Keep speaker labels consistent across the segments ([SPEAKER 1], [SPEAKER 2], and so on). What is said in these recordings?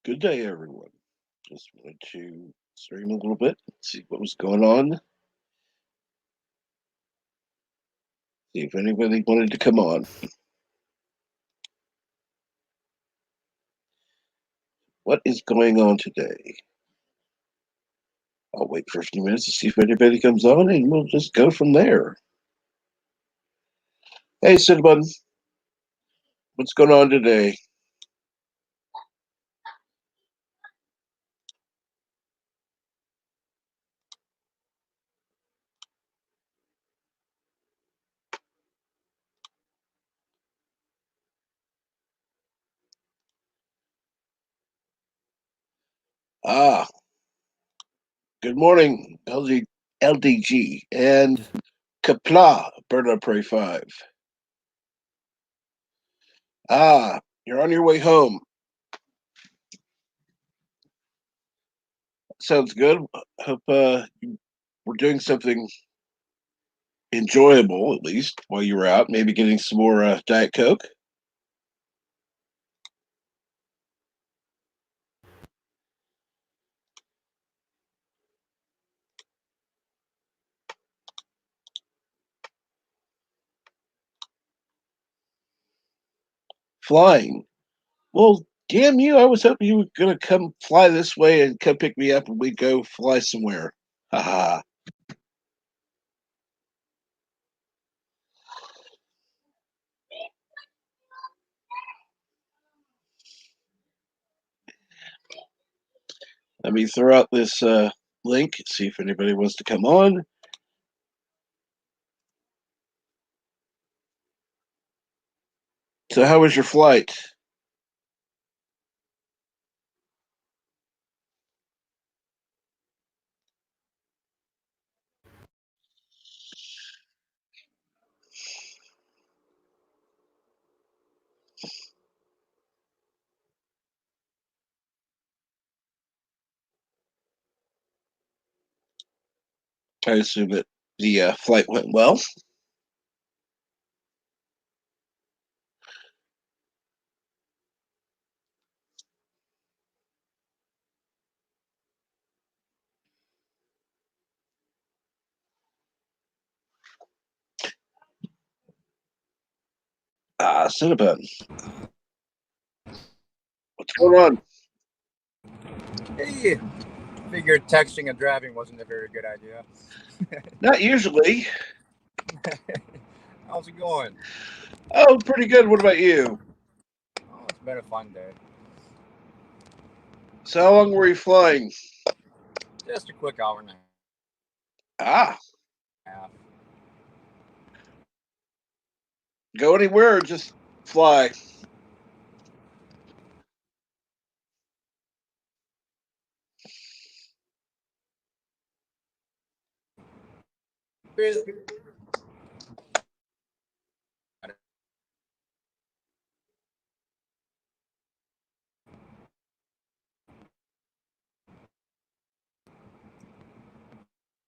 [SPEAKER 1] Good day, everyone. Just wanted to stream a little bit, see what was going on, see if anybody wanted to come on. What is going on today? I'll wait for a few minutes to see if anybody comes on, and we'll just go from there. Hey, Cinnabon, what's going on today? Ah, good morning, LDG, and Kapla, Bird of Prey 5. Ah, you're on your way home. Sounds good. Hope we're doing something enjoyable, at least, while you were out. Maybe getting some more Diet Coke. Flying. Well, damn you. I was hoping you were going to come fly this way and come pick me up and we'd go fly somewhere. Haha. Let me throw out this link, see if anybody wants to come on. So, how was your flight? I assume that the flight went well. Ah, Cinnabon. What's going on?
[SPEAKER 2] Hey, figured texting and driving wasn't a very good idea.
[SPEAKER 1] Not usually.
[SPEAKER 2] How's it going?
[SPEAKER 1] Oh, pretty good. What about you?
[SPEAKER 2] Oh, it's been a fun day.
[SPEAKER 1] So, how long were you flying?
[SPEAKER 2] Just a quick hour and a
[SPEAKER 1] Ah,
[SPEAKER 2] half.
[SPEAKER 1] go anywhere or just fly?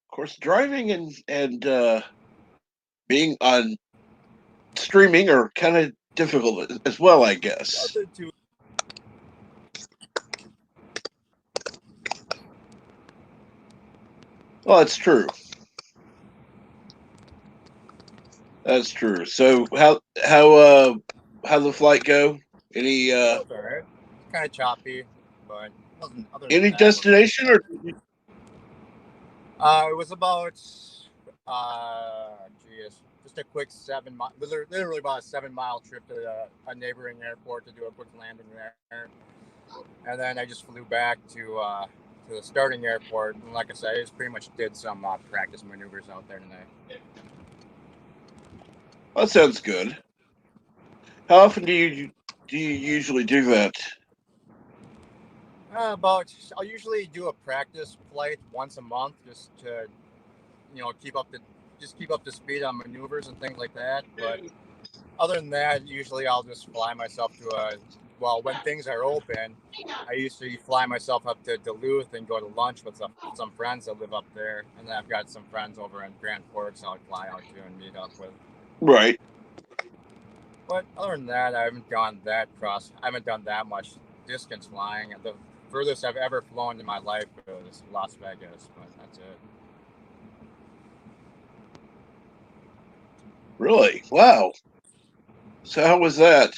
[SPEAKER 1] Of course, driving and being on streaming are kind of difficult as well, I guess.
[SPEAKER 2] Nothing too.
[SPEAKER 1] Well, that's true. That's true. So how the flight go? Any
[SPEAKER 2] Oh, it's alright. Kind of choppy, but wasn't, other than
[SPEAKER 1] any
[SPEAKER 2] that, it wasn't.
[SPEAKER 1] destination or
[SPEAKER 2] It was about, geez, just a quick 7 mile, literally about a 7 mile trip to a neighboring airport to do a quick landing there, and then I just flew back to the starting airport. And like I said, I just pretty much did some practice maneuvers out there tonight.
[SPEAKER 1] that sounds good. How often do you usually do that?
[SPEAKER 2] I'll usually do a practice flight once a month just to keep up the speed on maneuvers and things like that. But other than that, usually I'll just fly myself to a well, when things are open, I usually fly myself up to Duluth and go to lunch with some friends that live up there, and then I've got some friends over in Grand Forks I'll fly out to and meet up with.
[SPEAKER 1] Right.
[SPEAKER 2] But other than that, I haven't done that much. distance flying. The furthest I've ever flown in my life was Las Vegas, but that's it.
[SPEAKER 1] Really? Wow. So how was that?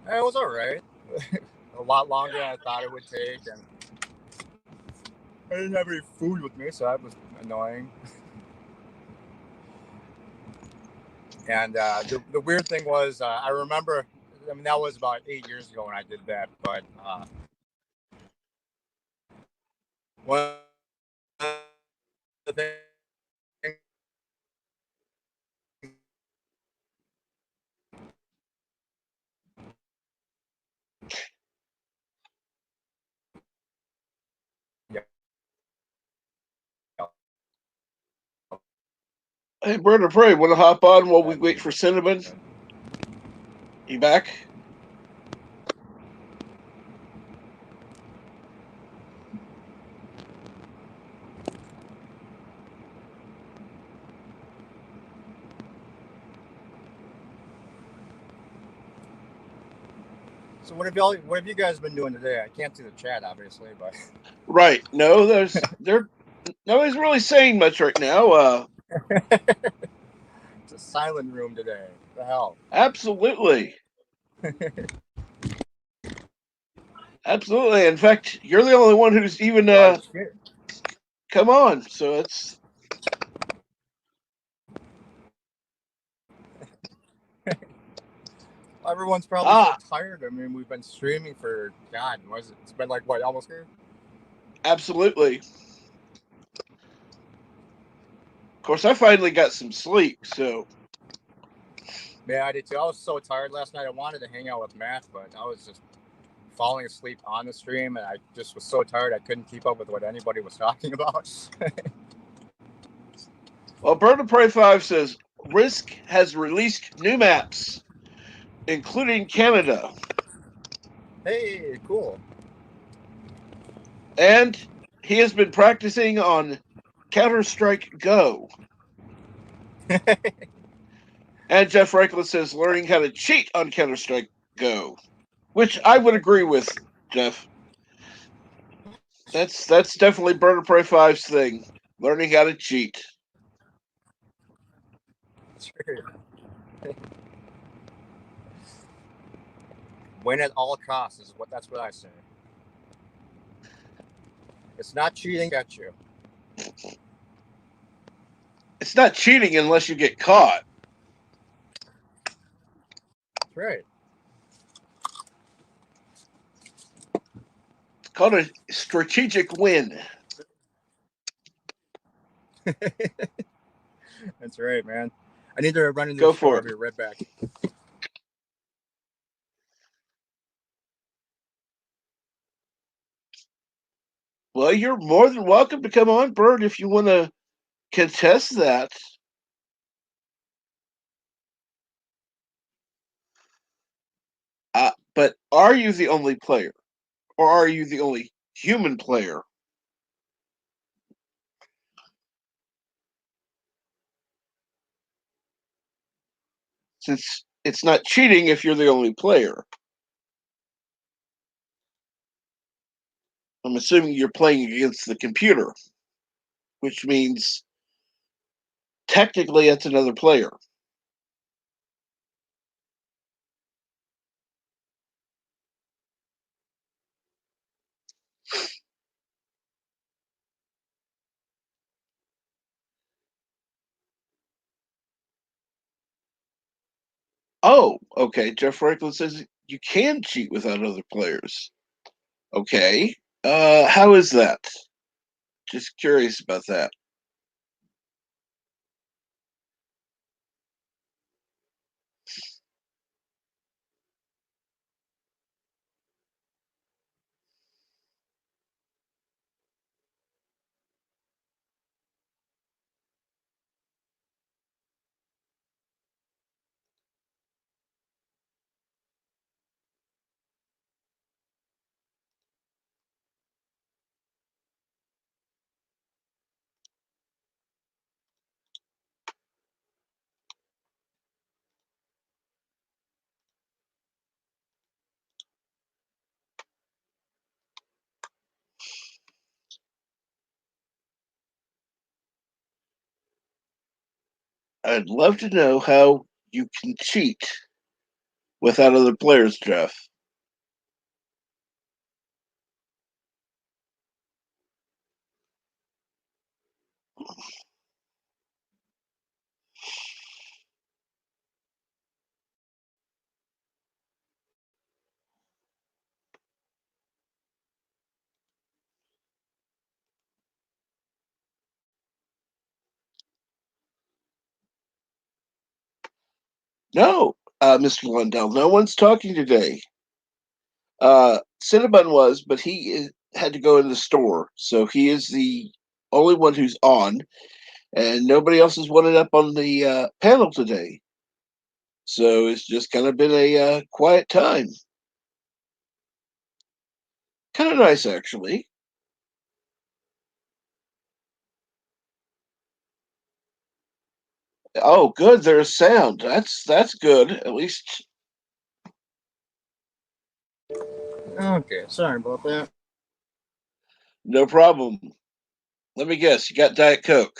[SPEAKER 2] It was all right. A lot longer than I thought it would take, and I didn't have any food with me, so that was annoying. And the weird thing was, I remember, I mean, that was about 8 years ago when I did that, but one of the things, yeah,
[SPEAKER 1] Hey, Bird of Prey, want to hop on while we wait for Cinnamon? You back?
[SPEAKER 2] So what have you guys been doing today? I can't see the chat, obviously, but
[SPEAKER 1] Right. No, nobody's really saying much right now.
[SPEAKER 2] it's a silent room today. What the hell?
[SPEAKER 1] Absolutely. Absolutely. In fact, you're the only one who's even come on. So it's
[SPEAKER 2] Everyone's probably so tired. I mean, we've been streaming for God, was it? It's been like what, almost here?
[SPEAKER 1] absolutely. Of course, I finally got some sleep. So
[SPEAKER 2] Yeah, I did too. I was so tired last night. I wanted to hang out with Matt, but I was just falling asleep on the stream, and I just was so tired I couldn't keep up with what anybody was talking about.
[SPEAKER 1] well, Bird of Prey 5 says Risk has released new maps, including Canada.
[SPEAKER 2] Hey, cool.
[SPEAKER 1] And he has been practicing on Counter-Strike Go. And Jeff Franklin says learning how to cheat on Counter-Strike Go, which I would agree with, Jeff. That's definitely Bird of Prey 5's thing, learning how to cheat.
[SPEAKER 2] Win at all costs is that's what I say. It's not cheating at you.
[SPEAKER 1] It's not cheating unless you get caught.
[SPEAKER 2] That's right.
[SPEAKER 1] It's called a strategic win.
[SPEAKER 2] That's right, man. I need to run into
[SPEAKER 1] Go
[SPEAKER 2] the store.
[SPEAKER 1] for
[SPEAKER 2] I'll
[SPEAKER 1] it.
[SPEAKER 2] be right back.
[SPEAKER 1] Well, you're more than welcome to come on, Bird, if you want to contest that. But are you the only player? Or are you the only human player? Since it's not cheating if you're the only player. I'm assuming you're playing against the computer, which means technically it's another player. Oh, okay. Jeff Franklin says you can cheat without other players. Okay. How is that? Just curious about that. I'd love to know how you can cheat without other players, Jeff. No, Mr. Lundell, no one's talking today. Cinnabon was, but had to go in the store, so he is the only one who's on, and nobody else has wanted up on the panel today. So it's just kind of been a quiet time. Kind of nice, actually. Oh, good. There's sound. That's good. At least.
[SPEAKER 2] Okay, sorry about that.
[SPEAKER 1] No problem. Let me guess. You got Diet Coke.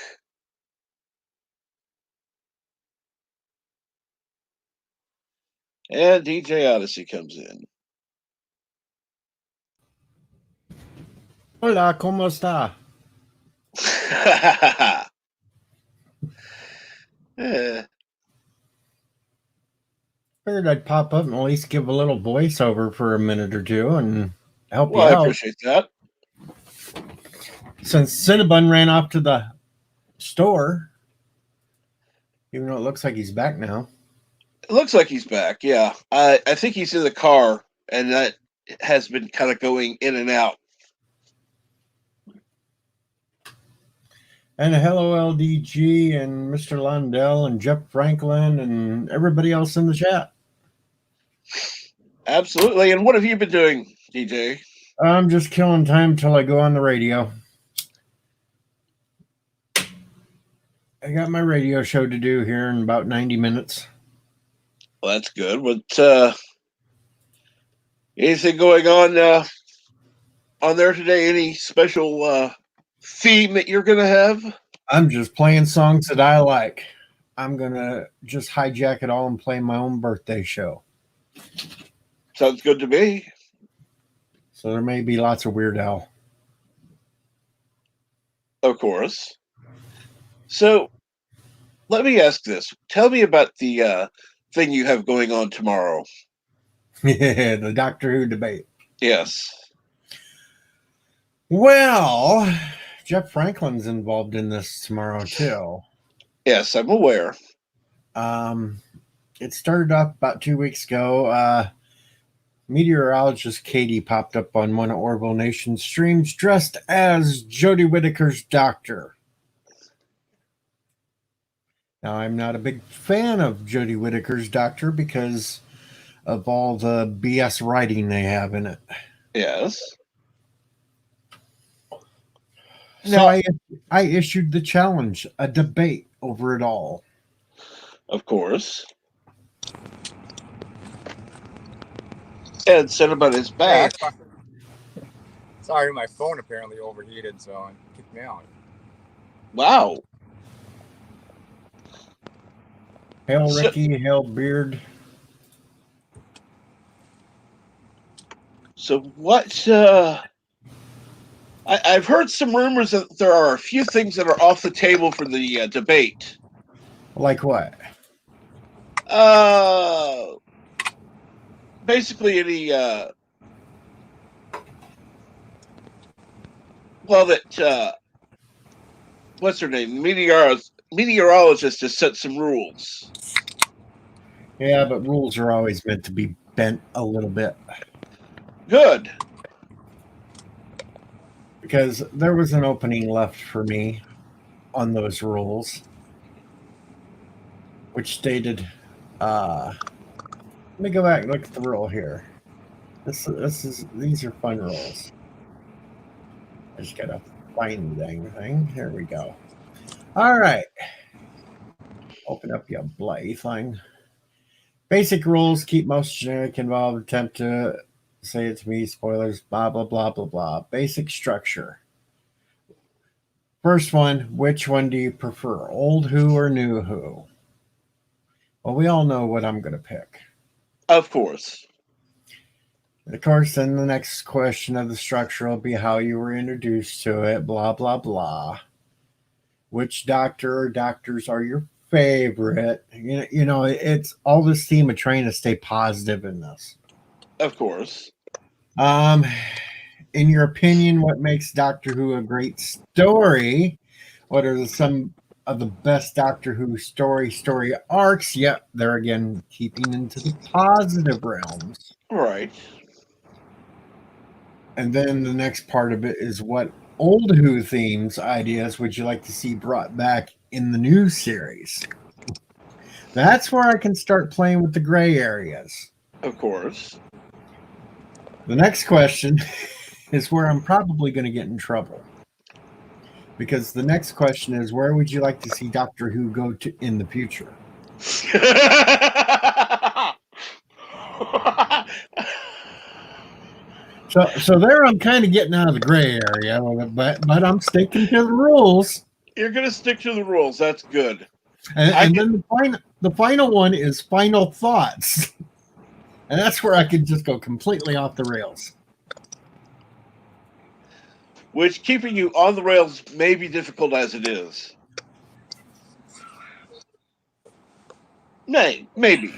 [SPEAKER 1] And DJ Odyssey comes in.
[SPEAKER 3] Hola, ¿cómo está?
[SPEAKER 1] Yeah.
[SPEAKER 3] Figured I'd pop up and at least give a little voiceover for a minute or two and help
[SPEAKER 1] Well,
[SPEAKER 3] you
[SPEAKER 1] I
[SPEAKER 3] out.
[SPEAKER 1] appreciate that.
[SPEAKER 3] Since Cinnabon ran off to the store, even though it looks like he's back now.
[SPEAKER 1] It looks like he's back. Yeah, I think he's in the car, and that has been kind of going in and out.
[SPEAKER 3] And hello, LDG and Mr. Lundell and Jeff Franklin and everybody else in the chat.
[SPEAKER 1] Absolutely. And what have you been doing, DJ?
[SPEAKER 3] I'm just killing time till I go on the radio. I got my radio show to do here in about 90 minutes.
[SPEAKER 1] Well, that's good. But anything going on there today? Any special theme that you're going to have?
[SPEAKER 3] I'm just playing songs that I like. I'm going to just hijack it all and play my own birthday show.
[SPEAKER 1] Sounds good to me.
[SPEAKER 3] So there may be lots of Weird Al.
[SPEAKER 1] Of course. So let me ask this. Tell me about the thing you have going on tomorrow.
[SPEAKER 3] Yeah, the Doctor Who debate.
[SPEAKER 1] Yes.
[SPEAKER 3] Well, Jeff Franklin's involved in this tomorrow too.
[SPEAKER 1] Yes, I'm aware.
[SPEAKER 3] It started off about 2 weeks ago. Meteorologist Katie popped up on one of Orville Nation's streams dressed as Jodie Whittaker's doctor. Now, I'm not a big fan of Jodie Whittaker's doctor because of all the BS writing they have in it.
[SPEAKER 1] Yes.
[SPEAKER 3] So
[SPEAKER 1] Now,
[SPEAKER 3] I issued the challenge, a debate over it all.
[SPEAKER 1] of course. And Cinnabon is back.
[SPEAKER 2] Hey, sorry, my phone apparently overheated, so it kicked me out.
[SPEAKER 1] Wow.
[SPEAKER 3] Hail Ricky, hail Beard.
[SPEAKER 1] So what? I've heard some rumors that there are a few things that are off the table for the debate.
[SPEAKER 3] Like what?
[SPEAKER 1] Basically any well, that what's her name? Meteorologist has set some rules.
[SPEAKER 3] Yeah, but rules are always meant to be bent a little bit.
[SPEAKER 1] Good.
[SPEAKER 3] Because there was an opening left for me on those rules, which stated, let me go back and look at the rule here. These are fun rules. I just gotta find the dang thing. Here we go. All right. Open up your bloody thing. Basic rules, keep most generic involved, attempt to say it to me, spoilers, blah, blah, blah, blah, blah. Basic structure. First one, which one do you prefer, old Who or new Who? Well, we all know what I'm going to pick.
[SPEAKER 1] Of course.
[SPEAKER 3] Of course, then the next question of the structure will be how you were introduced to it, blah, blah, blah. Which doctor or doctors are your favorite? It's all this theme of trying to stay positive in this.
[SPEAKER 1] Of course.
[SPEAKER 3] In your opinion, what makes Doctor Who a great story? What are some of the best Doctor Who story arcs? Yep, they're again keeping into the positive realms.
[SPEAKER 1] Right.
[SPEAKER 3] And then the next part of it is what old Who themes, ideas would you like to see brought back in the new series? That's where I can start playing with the gray areas.
[SPEAKER 1] Of course.
[SPEAKER 3] The next question is where I'm probably going to get in trouble. Because the next question is, where would you like to see Doctor Who go to in the future? So there I'm kind of getting out of the gray area, but I'm sticking to the rules.
[SPEAKER 1] You're going to stick to the rules. That's good.
[SPEAKER 3] And then the final one is final thoughts. And that's where I could just go completely off the rails.
[SPEAKER 1] Which keeping you on the rails may be difficult as it is. Maybe.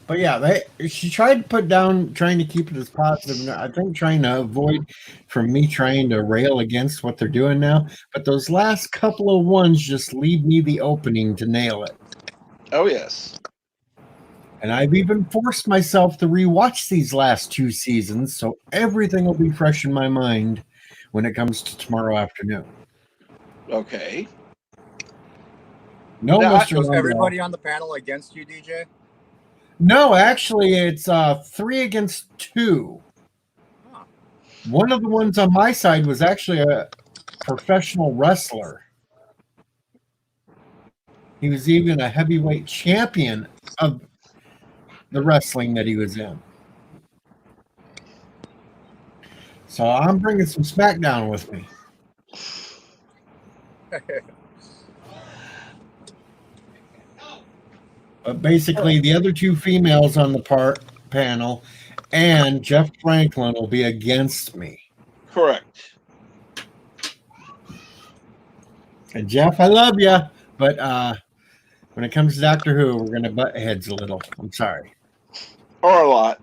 [SPEAKER 3] But yeah, she tried to put down, trying to keep it as positive. And I think trying to avoid from me trying to rail against what they're doing now. But those last couple of ones just leave me the opening to nail it.
[SPEAKER 1] Oh, yes.
[SPEAKER 3] And I've even forced myself to rewatch these last 2 seasons, so everything will be fresh in my mind when it comes to tomorrow afternoon.
[SPEAKER 1] Okay.
[SPEAKER 3] No,
[SPEAKER 2] now,
[SPEAKER 3] Mr.
[SPEAKER 2] Was
[SPEAKER 3] Lumber.
[SPEAKER 2] everybody on the panel against you, DJ?
[SPEAKER 3] No, actually, it's 3 against 2.
[SPEAKER 2] Huh.
[SPEAKER 3] One of the ones on my side was actually a professional wrestler. He was even a heavyweight champion of the wrestling that he was in. So I'm bringing some SmackDown with me. But basically, the other 2 females on the panel and Jeff Franklin will be against me.
[SPEAKER 1] Correct.
[SPEAKER 3] And Jeff, I love you, but when it comes to Doctor Who, we're going to butt heads a little. I'm sorry.
[SPEAKER 1] Or a lot.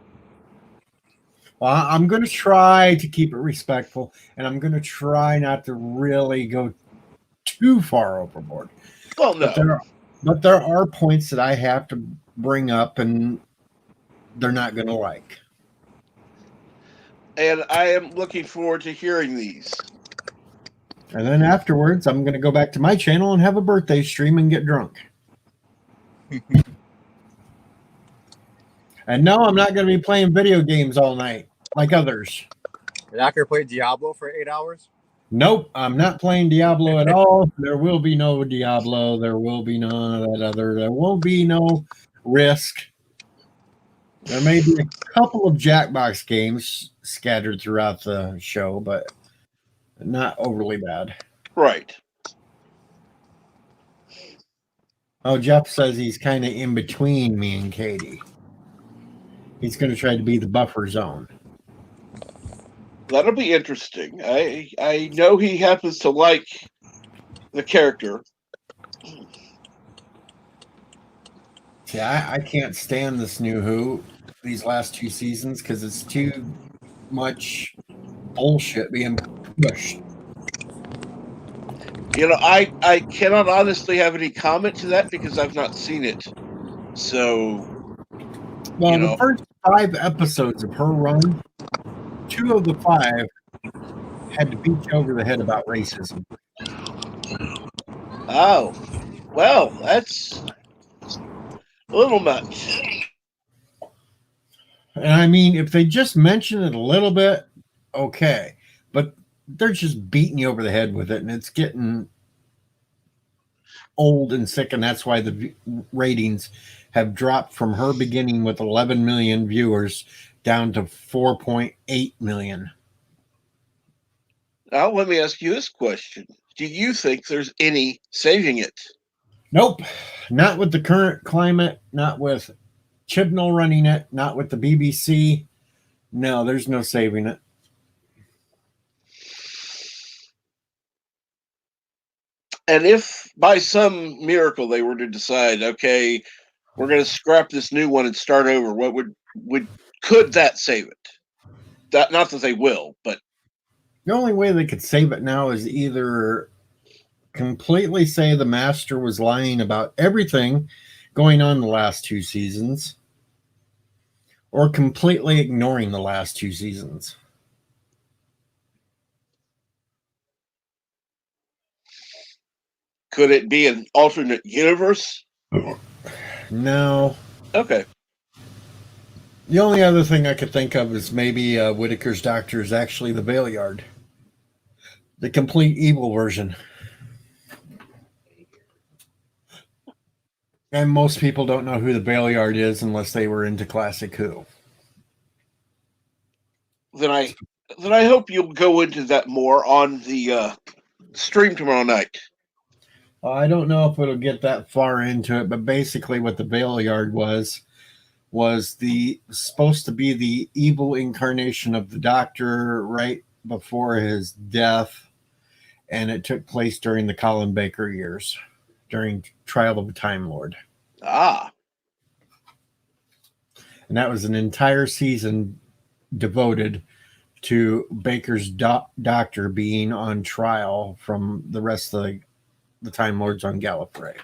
[SPEAKER 3] Well, I'm going to try to keep it respectful, and I'm going to try not to really go too far overboard.
[SPEAKER 1] Well, no.
[SPEAKER 3] But there are points that I have to bring up, and they're not going to like.
[SPEAKER 1] And I am looking forward to hearing these.
[SPEAKER 3] And then afterwards, I'm going to go back to my channel and have a birthday stream and get drunk. And no, I'm not going to be playing video games all night like others.
[SPEAKER 2] You're not going to play Diablo for 8 hours?
[SPEAKER 3] Nope, I'm not playing Diablo at all. There will be no Diablo. There will be none of that other. There won't be no Risk. There may be a couple of Jackbox games scattered throughout the show, but not overly bad.
[SPEAKER 1] Right.
[SPEAKER 3] Oh, Jeff says he's kind of in between me and Katie. He's going to try to be the buffer zone.
[SPEAKER 1] That'll be interesting. I know he happens to like the character.
[SPEAKER 3] See, I can't stand this new Who, these last 2 seasons, because it's too much bullshit being pushed.
[SPEAKER 1] You know, I cannot honestly have any comment to that because I've not seen it. So,
[SPEAKER 3] well, the first 5 episodes of her run, 2 of the 5 had to beat you over the head about racism.
[SPEAKER 1] Oh, well, that's a little much.
[SPEAKER 3] And I mean, if they just mention it a little bit, okay. But they're just beating you over the head with it, and it's getting old and sick, and that's why the ratings have dropped from her beginning with 11 million viewers down to 4.8 million.
[SPEAKER 1] Now, let me ask you this question. Do you think there's any saving it?
[SPEAKER 3] Nope. Not with the current climate, not with Chibnall running it, not with the BBC. No, there's no saving it.
[SPEAKER 1] And if by some miracle they were to decide, okay, we're going to scrap this new one and start over, what could that save it? Not that they will, but
[SPEAKER 3] the only way they could save it now is either completely say the master was lying about everything going on the last 2 seasons, or completely ignoring the last 2 seasons.
[SPEAKER 1] Could it be an alternate universe?
[SPEAKER 3] No.
[SPEAKER 1] Okay.
[SPEAKER 3] The only other thing I could think of is maybe Whitaker's doctor is actually the Valeyard. The complete evil version. And most people don't know who the Valeyard is unless they were into Classic Who.
[SPEAKER 1] Then I hope you'll go into that more on the stream tomorrow night.
[SPEAKER 3] I don't know if it'll get that far into it, but basically what the Valeyard was supposed to be the evil incarnation of the Doctor right before his death, and it took place during the Colin Baker years, during Trial of a Time Lord.
[SPEAKER 1] Ah.
[SPEAKER 3] And that was an entire season devoted to Baker's doctor being on trial from the rest of the Time Lords on Gallifrey.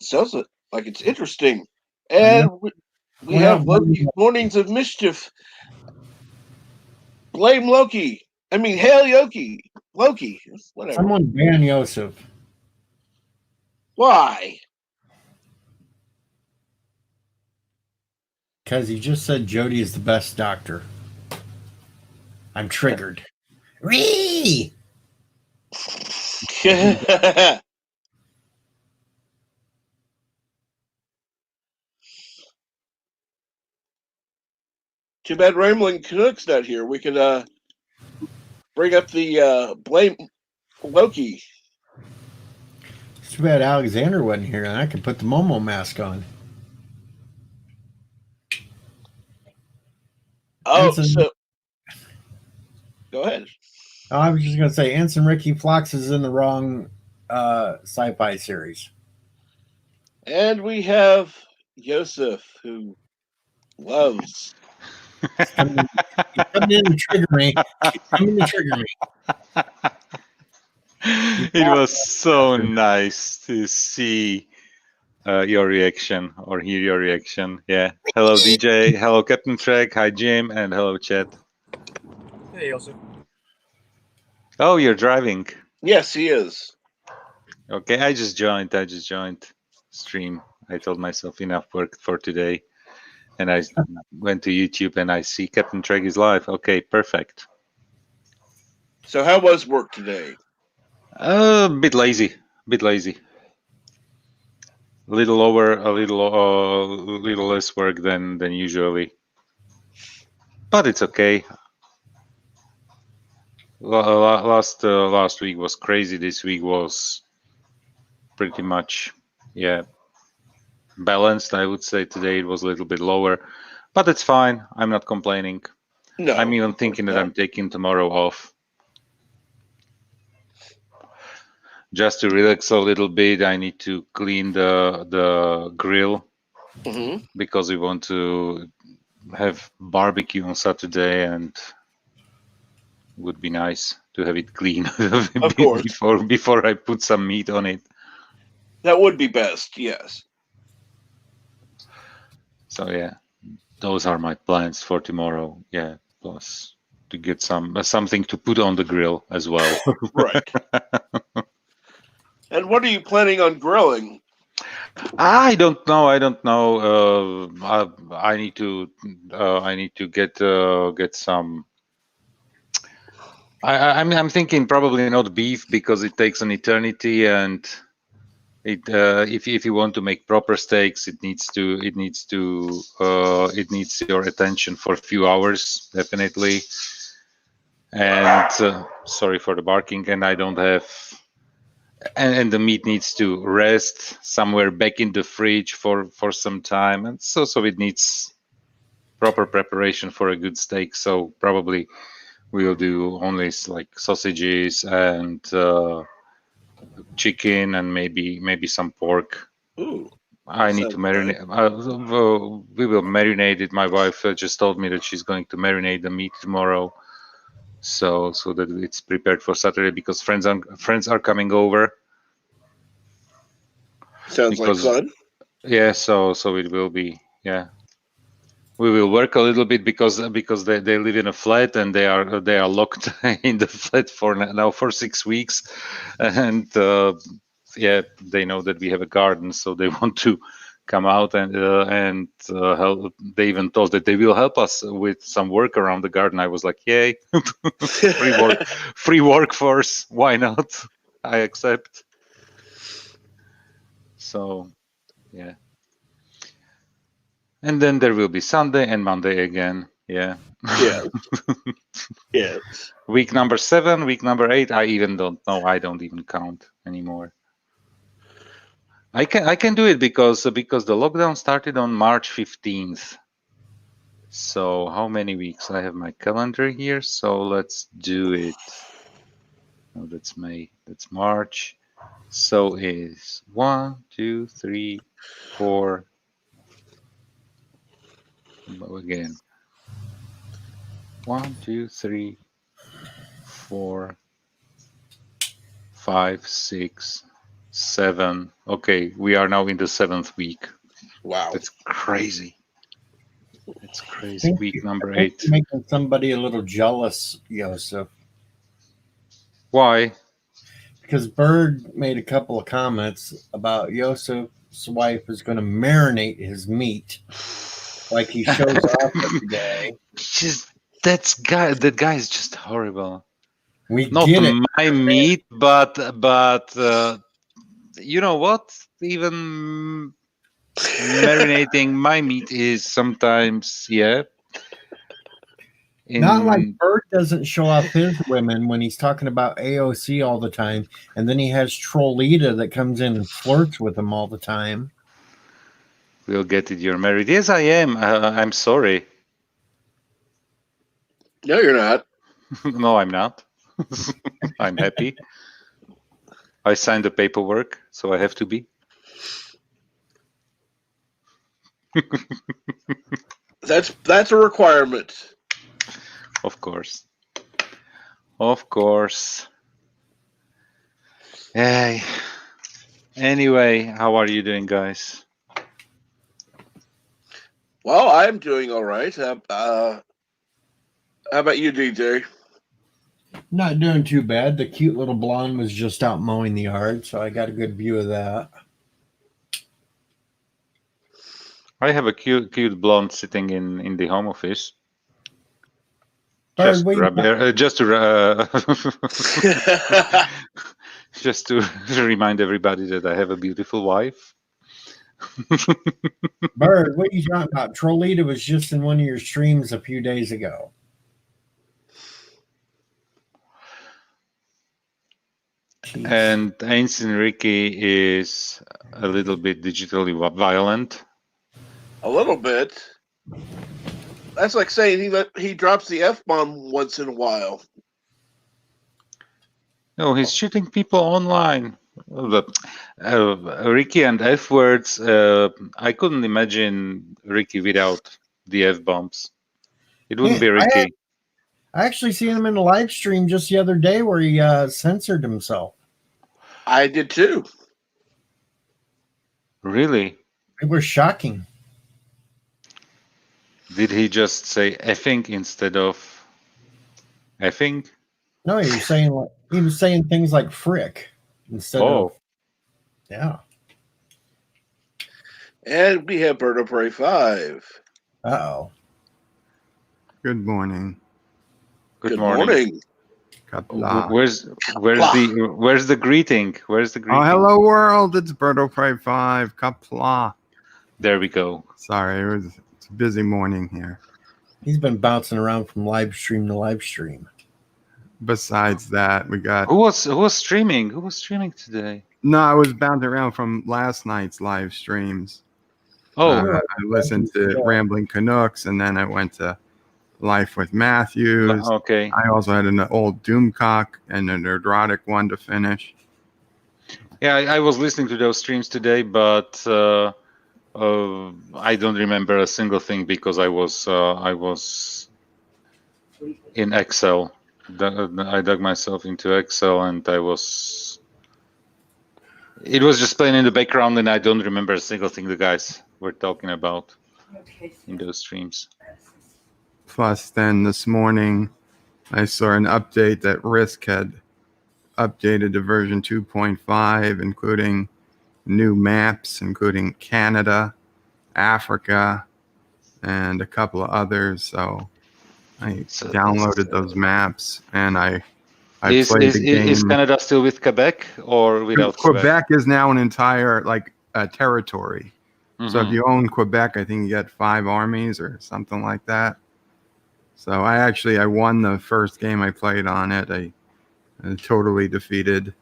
[SPEAKER 1] Sounds like it's interesting. And we have Loki, Mornings of Mischief. Blame Loki. I mean, hail Loki. Loki. Whatever.
[SPEAKER 3] Someone ban Yosef.
[SPEAKER 1] Why?
[SPEAKER 3] Because he just said Jodie is the best doctor. I'm triggered. Ree!
[SPEAKER 1] Too bad Rambling Canuck's not here. We could bring up the blame Loki.
[SPEAKER 3] It's too bad Alexander wasn't here, and I could put the Momo mask on.
[SPEAKER 1] Oh, so go ahead.
[SPEAKER 3] Oh, I was just going to say, Ensign Ricky Flox is in the wrong sci-fi series. And
[SPEAKER 1] we have Yosef, who loves.
[SPEAKER 3] He's coming in to trigger me.
[SPEAKER 4] It was so nice to see your reaction or hear your reaction. Yeah. Hello, DJ. Hello, Captain Trek. Hi, Jim. And hello, Chet.
[SPEAKER 2] Hey, Joseph.
[SPEAKER 4] Oh, you're driving.
[SPEAKER 1] Yes, he is.
[SPEAKER 4] Okay, I just joined stream. I told myself enough work for today. And I went to YouTube and I see Captain Trek is live. Okay, perfect.
[SPEAKER 1] So how was work today?
[SPEAKER 4] A bit lazy. A little lower, a little less work than usually. But it's okay. Last week was crazy. This week was pretty much, yeah, balanced. I would say today it was a little bit lower, but it's fine. I'm not complaining.
[SPEAKER 1] No,
[SPEAKER 4] I'm even thinking that I'm taking tomorrow off just to relax a little bit. I need to clean the grill because we want to have barbecue on Saturday, and would be nice to have it clean
[SPEAKER 1] of course
[SPEAKER 4] before I put some meat on it.
[SPEAKER 1] That would be best, yes.
[SPEAKER 4] So yeah, those are my plans for tomorrow. Yeah, plus to get something to put on the grill as well.
[SPEAKER 1] Right. And what are you planning on grilling?
[SPEAKER 4] I don't know. I need to get some. I'm thinking probably not beef because it takes an eternity, and if you want to make proper steaks, it needs your attention for a few hours, definitely. And sorry for the barking. And I don't have and the meat needs to rest somewhere back in the fridge for some time, and so it needs proper preparation for a good steak. So probably we'll do only like sausages and chicken and maybe some pork.
[SPEAKER 1] Ooh,
[SPEAKER 4] I need to marinate. We will marinate it. My wife just told me that she's going to marinate the meat tomorrow, so that it's prepared for Saturday because friends are coming over.
[SPEAKER 1] sounds like fun.
[SPEAKER 4] Yeah, so it will be. Yeah, we will work a little bit because they live in a flat and they are locked in the flat for 6 weeks, and yeah, they know that we have a garden, so they want to come out and help. They even told that they will help us with some work around the garden. I was like, yay, free workforce. Why not? I accept. So, yeah. And then there will be Sunday and Monday again. Yeah.
[SPEAKER 1] Yeah. Yeah.
[SPEAKER 4] Week number 7, week number 8. I even don't know. I don't even count anymore. I can do it because the lockdown started on March 15th. So how many weeks? I have my calendar here. So let's do it. No, that's May. That's March. So is 1, 2, 3, 4. Again. 1, 2, 3, 4, 5, 6, 7. Okay, we are now in the 7th week.
[SPEAKER 1] Wow.
[SPEAKER 4] That's crazy. It's crazy. Week number 8.
[SPEAKER 3] Making somebody a little jealous, Joseph.
[SPEAKER 4] Why?
[SPEAKER 3] Because Bird made a couple of comments about Joseph's wife is going to marinate his meat like he shows off every day.
[SPEAKER 4] That guy is just horrible.
[SPEAKER 3] We
[SPEAKER 4] Not
[SPEAKER 3] get it.
[SPEAKER 4] my meat, but you know what? Even marinating my meat is sometimes, yeah.
[SPEAKER 3] Not like Bird doesn't show off his women when he's talking about AOC all the time, and then he has Trollita that comes in and flirts with him all the time.
[SPEAKER 4] We'll get it. You're married. Yes, I am. I'm sorry.
[SPEAKER 1] No, you're not.
[SPEAKER 4] No, I'm not. I'm happy. I signed the paperwork, so I have to be.
[SPEAKER 1] That's a requirement.
[SPEAKER 4] Of course. Of course. Hey. Anyway, how are you doing, guys?
[SPEAKER 1] Well, I'm doing all right. How about you, DJ?
[SPEAKER 3] Not doing too bad. The cute little blonde was just out mowing the yard, so I got a good view of that.
[SPEAKER 4] I have a cute blonde sitting in the home office.
[SPEAKER 3] Bird,
[SPEAKER 4] just to remind everybody that I have a beautiful wife.
[SPEAKER 3] Bird, what are you talking about? Trollita was just in one of your streams a few days ago. Jeez.
[SPEAKER 4] And Ancient Ricky is a little bit digitally violent.
[SPEAKER 1] A little bit. That's like saying he drops the F-bomb once in a while.
[SPEAKER 4] No, he's shooting people online. Ricky and F words. I couldn't imagine Ricky without the F bombs. It wouldn't be Ricky.
[SPEAKER 3] I actually seen him in a live stream just the other day where he censored himself.
[SPEAKER 1] I did too.
[SPEAKER 4] Really?
[SPEAKER 3] It was shocking.
[SPEAKER 4] Did he just say effing instead of effing?
[SPEAKER 3] No, he was saying things like frick instead of. Yeah.
[SPEAKER 1] And we have Bird of Prey 5.
[SPEAKER 3] Uh-oh.
[SPEAKER 5] Good morning.
[SPEAKER 4] Good morning. Where's the greeting? Where's the greeting?
[SPEAKER 5] Oh, hello world! It's Bird of Prey 5. Kapla.
[SPEAKER 4] There we go.
[SPEAKER 5] Sorry, it's a busy morning here.
[SPEAKER 3] He's been bouncing around from live stream to live stream.
[SPEAKER 5] besides that, we got.
[SPEAKER 4] Who was streaming? Who was streaming today?
[SPEAKER 5] No, I was bouncing around from last night's live streams.
[SPEAKER 4] Oh,
[SPEAKER 5] I listened to Rambling Canucks, and then I went to Life with Matthews.
[SPEAKER 4] okay.
[SPEAKER 5] I also had an old Doomcock and an Erotic one to finish.
[SPEAKER 4] Yeah, I was listening to those streams today, but I don't remember a single thing because I was in Excel. I dug myself into Excel, and it was just playing in the background, and I don't remember a single thing the guys were talking about in those streams.
[SPEAKER 5] Plus, then this morning, I saw an update that Risk had updated to version 2.5, including new maps, including Canada, Africa, and a couple of others. So I downloaded those maps, and I played the game.
[SPEAKER 4] Is Canada still with Quebec or without Quebec?
[SPEAKER 5] Quebec is now an entire territory.
[SPEAKER 4] Mm-hmm.
[SPEAKER 5] So if you own Quebec, I think you get 5 armies or something like that. So I won the first game I played on it. I totally defeated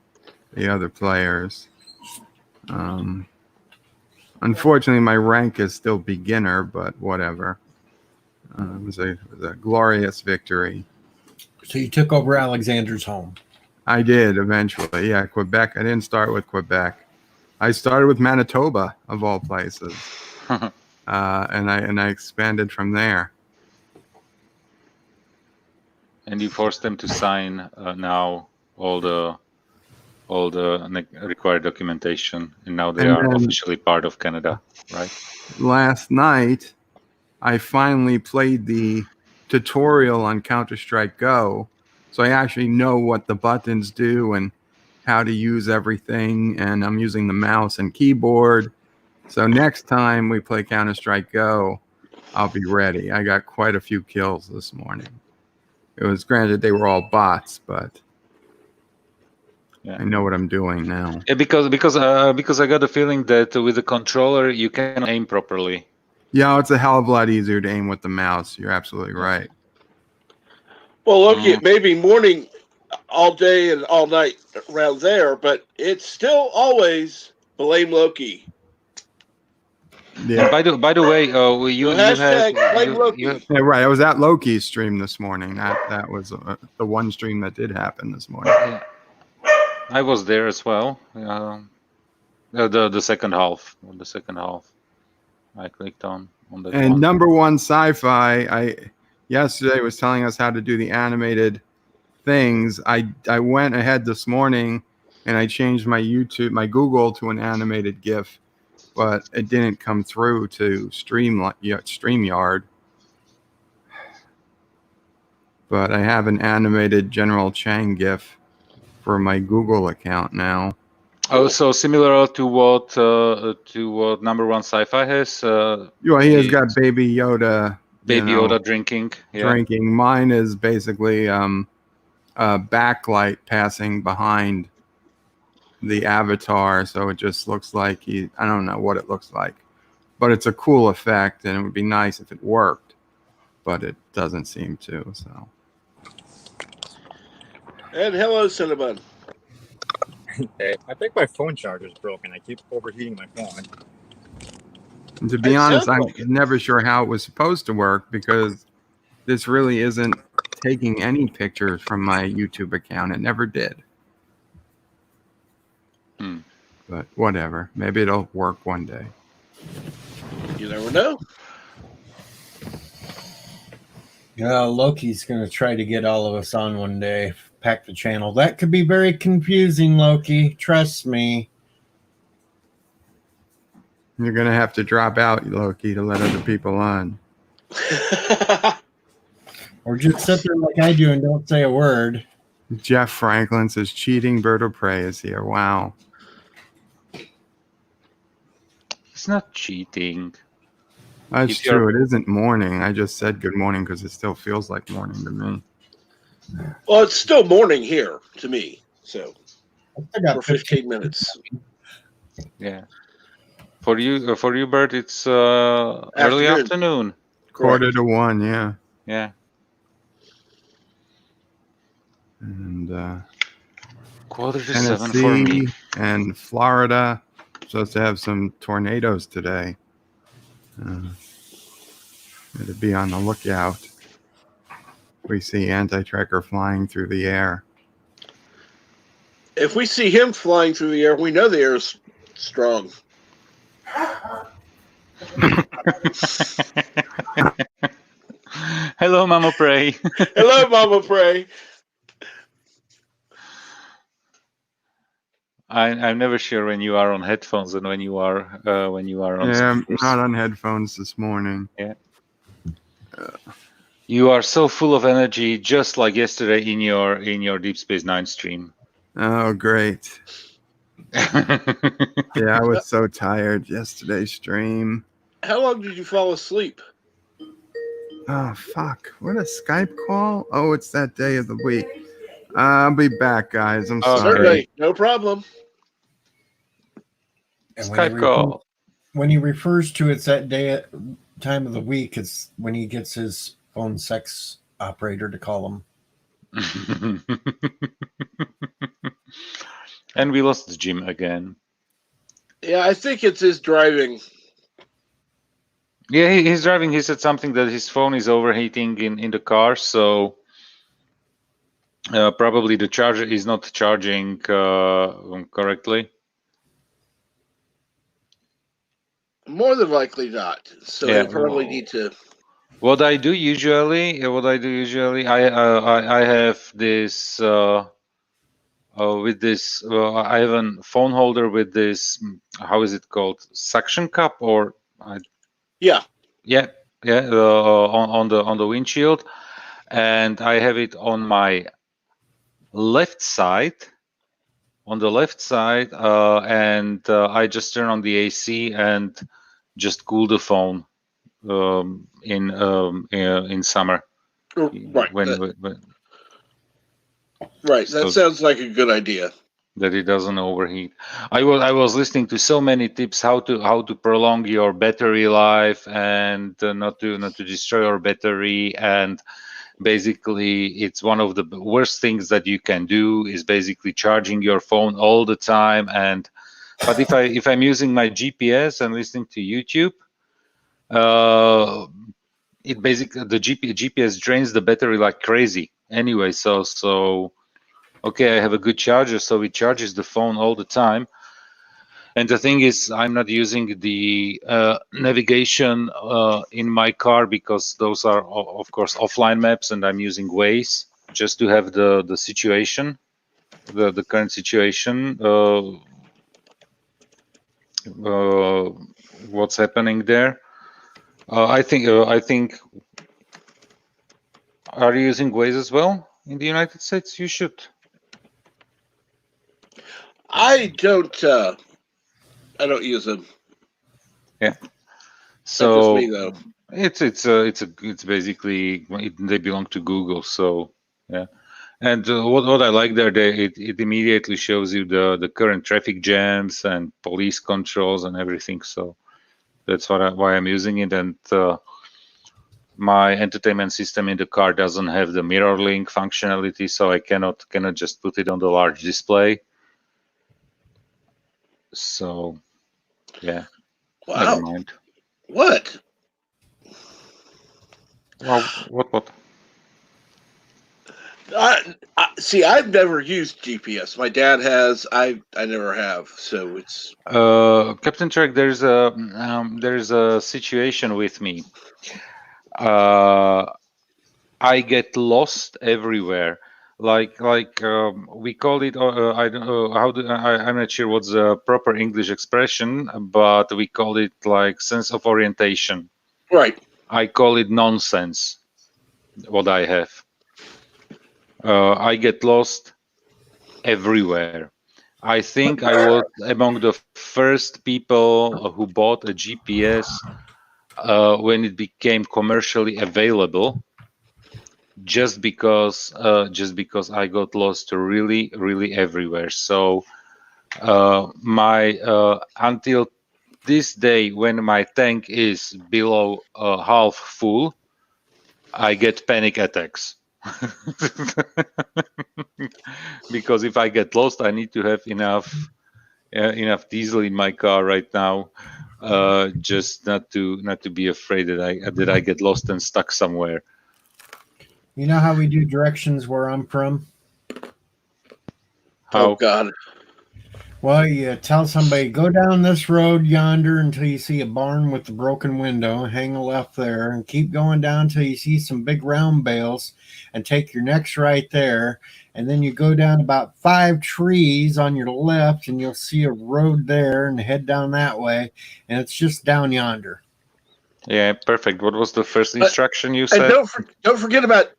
[SPEAKER 5] the other players. Unfortunately, my rank is still beginner, but whatever. It was a glorious victory.
[SPEAKER 3] So you took over Alexander's home.
[SPEAKER 5] I did eventually. Yeah, Quebec. I didn't start with Quebec. I started with Manitoba, of all places, and I expanded from there.
[SPEAKER 4] And you forced them to sign now all the required documentation, and now they are officially part of Canada, right?
[SPEAKER 5] Last night, I finally played the tutorial on Counter-Strike Go, so I actually know what the buttons do and how to use everything, and I'm using the mouse and keyboard. So next time we play Counter-Strike Go, I'll be ready. I got quite a few kills this morning. It was granted they were all bots, but I know what I'm doing now.
[SPEAKER 4] Yeah, because I got the feeling that with the controller you can aim properly.
[SPEAKER 5] Yeah, it's a hell of a lot easier to aim with the mouse. You're absolutely right.
[SPEAKER 1] Well, Loki, it may be morning all day and all night around there, but it's still always blame Loki.
[SPEAKER 5] Yeah.
[SPEAKER 4] And by the way, you
[SPEAKER 1] hashtag blame Loki.
[SPEAKER 5] Yeah, right. I was at Loki's stream this morning. That was the one stream that did happen this morning.
[SPEAKER 4] Yeah. I was there as well. The second half. The second half. I clicked on that.
[SPEAKER 5] And
[SPEAKER 4] one.
[SPEAKER 5] number one sci-fi. Yesterday was telling us how to do the animated things. I went ahead this morning and I changed my Google to an animated GIF, but it didn't come through to StreamYard. But I have an animated General Chang GIF for my Google account now.
[SPEAKER 4] Oh, so similar to what number one sci-fi has.
[SPEAKER 5] He has got Baby Yoda.
[SPEAKER 4] Baby Yoda drinking. Yeah.
[SPEAKER 5] Drinking. Mine is basically a backlight passing behind the avatar, so it just looks like I don't know what it looks like, but it's a cool effect, and it would be nice if it worked, but it doesn't seem to. So.
[SPEAKER 1] And hello, Cinnabon.
[SPEAKER 2] Hey, I think my phone charger is broken. I keep overheating my phone.
[SPEAKER 5] And to be honest, I'm never sure how it was supposed to work because this really isn't taking any pictures from my YouTube account. It never did. But whatever. Maybe it'll work one day.
[SPEAKER 1] You never know.
[SPEAKER 3] Loki's going to try to get all of us on one day. Pack the channel. That could be very confusing, Loki. Trust me.
[SPEAKER 5] You're going to have to drop out, Loki, to let other people on.
[SPEAKER 3] Or just sit there like I do and don't say a word.
[SPEAKER 5] Jeff Franklin says cheating bird of prey is here. Wow.
[SPEAKER 4] It's not cheating.
[SPEAKER 5] That's true. It isn't morning. I just said good morning because it still feels like morning to me.
[SPEAKER 1] Well, it's still morning here to me. So for 15 minutes.
[SPEAKER 4] Yeah. For you, Bert, it's early afternoon.
[SPEAKER 5] Quarter to 1, yeah.
[SPEAKER 4] Yeah.
[SPEAKER 5] And
[SPEAKER 4] 6:45 for me.
[SPEAKER 5] Tennessee and Florida supposed to have some tornadoes today. To be on the lookout. We see anti-tracker flying through the air.
[SPEAKER 1] If we see him flying through the air, we know the air is strong.
[SPEAKER 4] Hello, Mama Prey.
[SPEAKER 1] Hello, Mama Prey.
[SPEAKER 4] I'm never sure when you are on headphones and when you are on.
[SPEAKER 5] Yeah, I'm
[SPEAKER 4] speakers.
[SPEAKER 5] not on headphones this morning.
[SPEAKER 4] Yeah. You are so full of energy, just like yesterday in your Deep Space Nine stream.
[SPEAKER 5] Oh, great. Yeah, I was so tired yesterday's stream.
[SPEAKER 1] How long did you fall asleep?
[SPEAKER 5] Oh, fuck. What a Skype call? Oh, it's that day of the week. I'll be back, guys. I'm
[SPEAKER 4] Okay.
[SPEAKER 5] sorry.
[SPEAKER 1] Certainly, no problem.
[SPEAKER 3] And
[SPEAKER 4] Skype call.
[SPEAKER 3] When he refers to it's that time of the week, it's when he gets his phone sex operator to call him.
[SPEAKER 4] And we lost Jim again.
[SPEAKER 1] Yeah, I think it's his driving.
[SPEAKER 4] Yeah, he's driving. He said something that his phone is overheating in the car, so probably the charger is not charging correctly.
[SPEAKER 1] More than likely not. So
[SPEAKER 4] Yeah.
[SPEAKER 1] they probably need to.
[SPEAKER 4] What I do usually, I have this with this. I have a phone holder with this. How is it called? Suction cup or?
[SPEAKER 1] Yeah.
[SPEAKER 4] On the windshield, and I have it on my left side. On the left side, and I just turn on the AC and just cool the phone in summer.
[SPEAKER 1] Right.
[SPEAKER 4] When
[SPEAKER 1] Right. That sounds like a good idea.
[SPEAKER 4] That it doesn't overheat. I was listening to so many tips how to prolong your battery life and not to destroy your battery, and basically it's one of the worst things that you can do is basically charging your phone all the time. But if I'm using my GPS and listening to YouTube, it basically the GPS drains the battery like crazy anyway. So okay, I have a good charger, so it charges the phone all the time. And the thing is, I'm not using the navigation in my car because those are, of course, offline maps, and I'm using Waze just to have the situation, the current situation, what's happening there. I think. Are you using Waze as well in the United States? You should.
[SPEAKER 1] I don't use them.
[SPEAKER 4] Yeah. So
[SPEAKER 1] that's just me, though.
[SPEAKER 4] It's basically they belong to Google. So yeah. And what I like there, it immediately shows you the current traffic jams and police controls and everything. So that's why I'm using it. And my entertainment system in the car doesn't have the mirror link functionality, so I cannot just put it on the large display. So yeah.
[SPEAKER 1] Wow.
[SPEAKER 4] Never mind.
[SPEAKER 1] What?
[SPEAKER 4] Well, what?
[SPEAKER 1] See, I've never used GPS. My dad has. I never have. So it's.
[SPEAKER 4] Captain Trek, there's a situation with me. I get lost everywhere. Like we call it. I don't know I'm not sure what's the proper English expression, but we call it like sense of orientation.
[SPEAKER 1] Right.
[SPEAKER 4] I call it nonsense. What I have. I get lost everywhere. I think I was among the first people who bought a GPS when it became commercially available, just because I got lost really everywhere. So until this day, when my tank is below half full, I get panic attacks. Because if I get lost, I need to have enough diesel in my car right now, just not to be afraid that I get lost and stuck somewhere.
[SPEAKER 3] You know how we do directions where I'm from?
[SPEAKER 4] How?
[SPEAKER 1] Oh God.
[SPEAKER 3] Well, you tell somebody, go down this road yonder until you see a barn with a broken window, hang a left there, and keep going down until you see some big round bales, and take your next right there. And then you go down about 5 trees on your left, and you'll see a road there, and head down that way. And it's just down yonder.
[SPEAKER 4] Yeah, perfect. What was the first
[SPEAKER 1] But-
[SPEAKER 4] instruction you
[SPEAKER 1] And
[SPEAKER 4] said?
[SPEAKER 1] don't forget about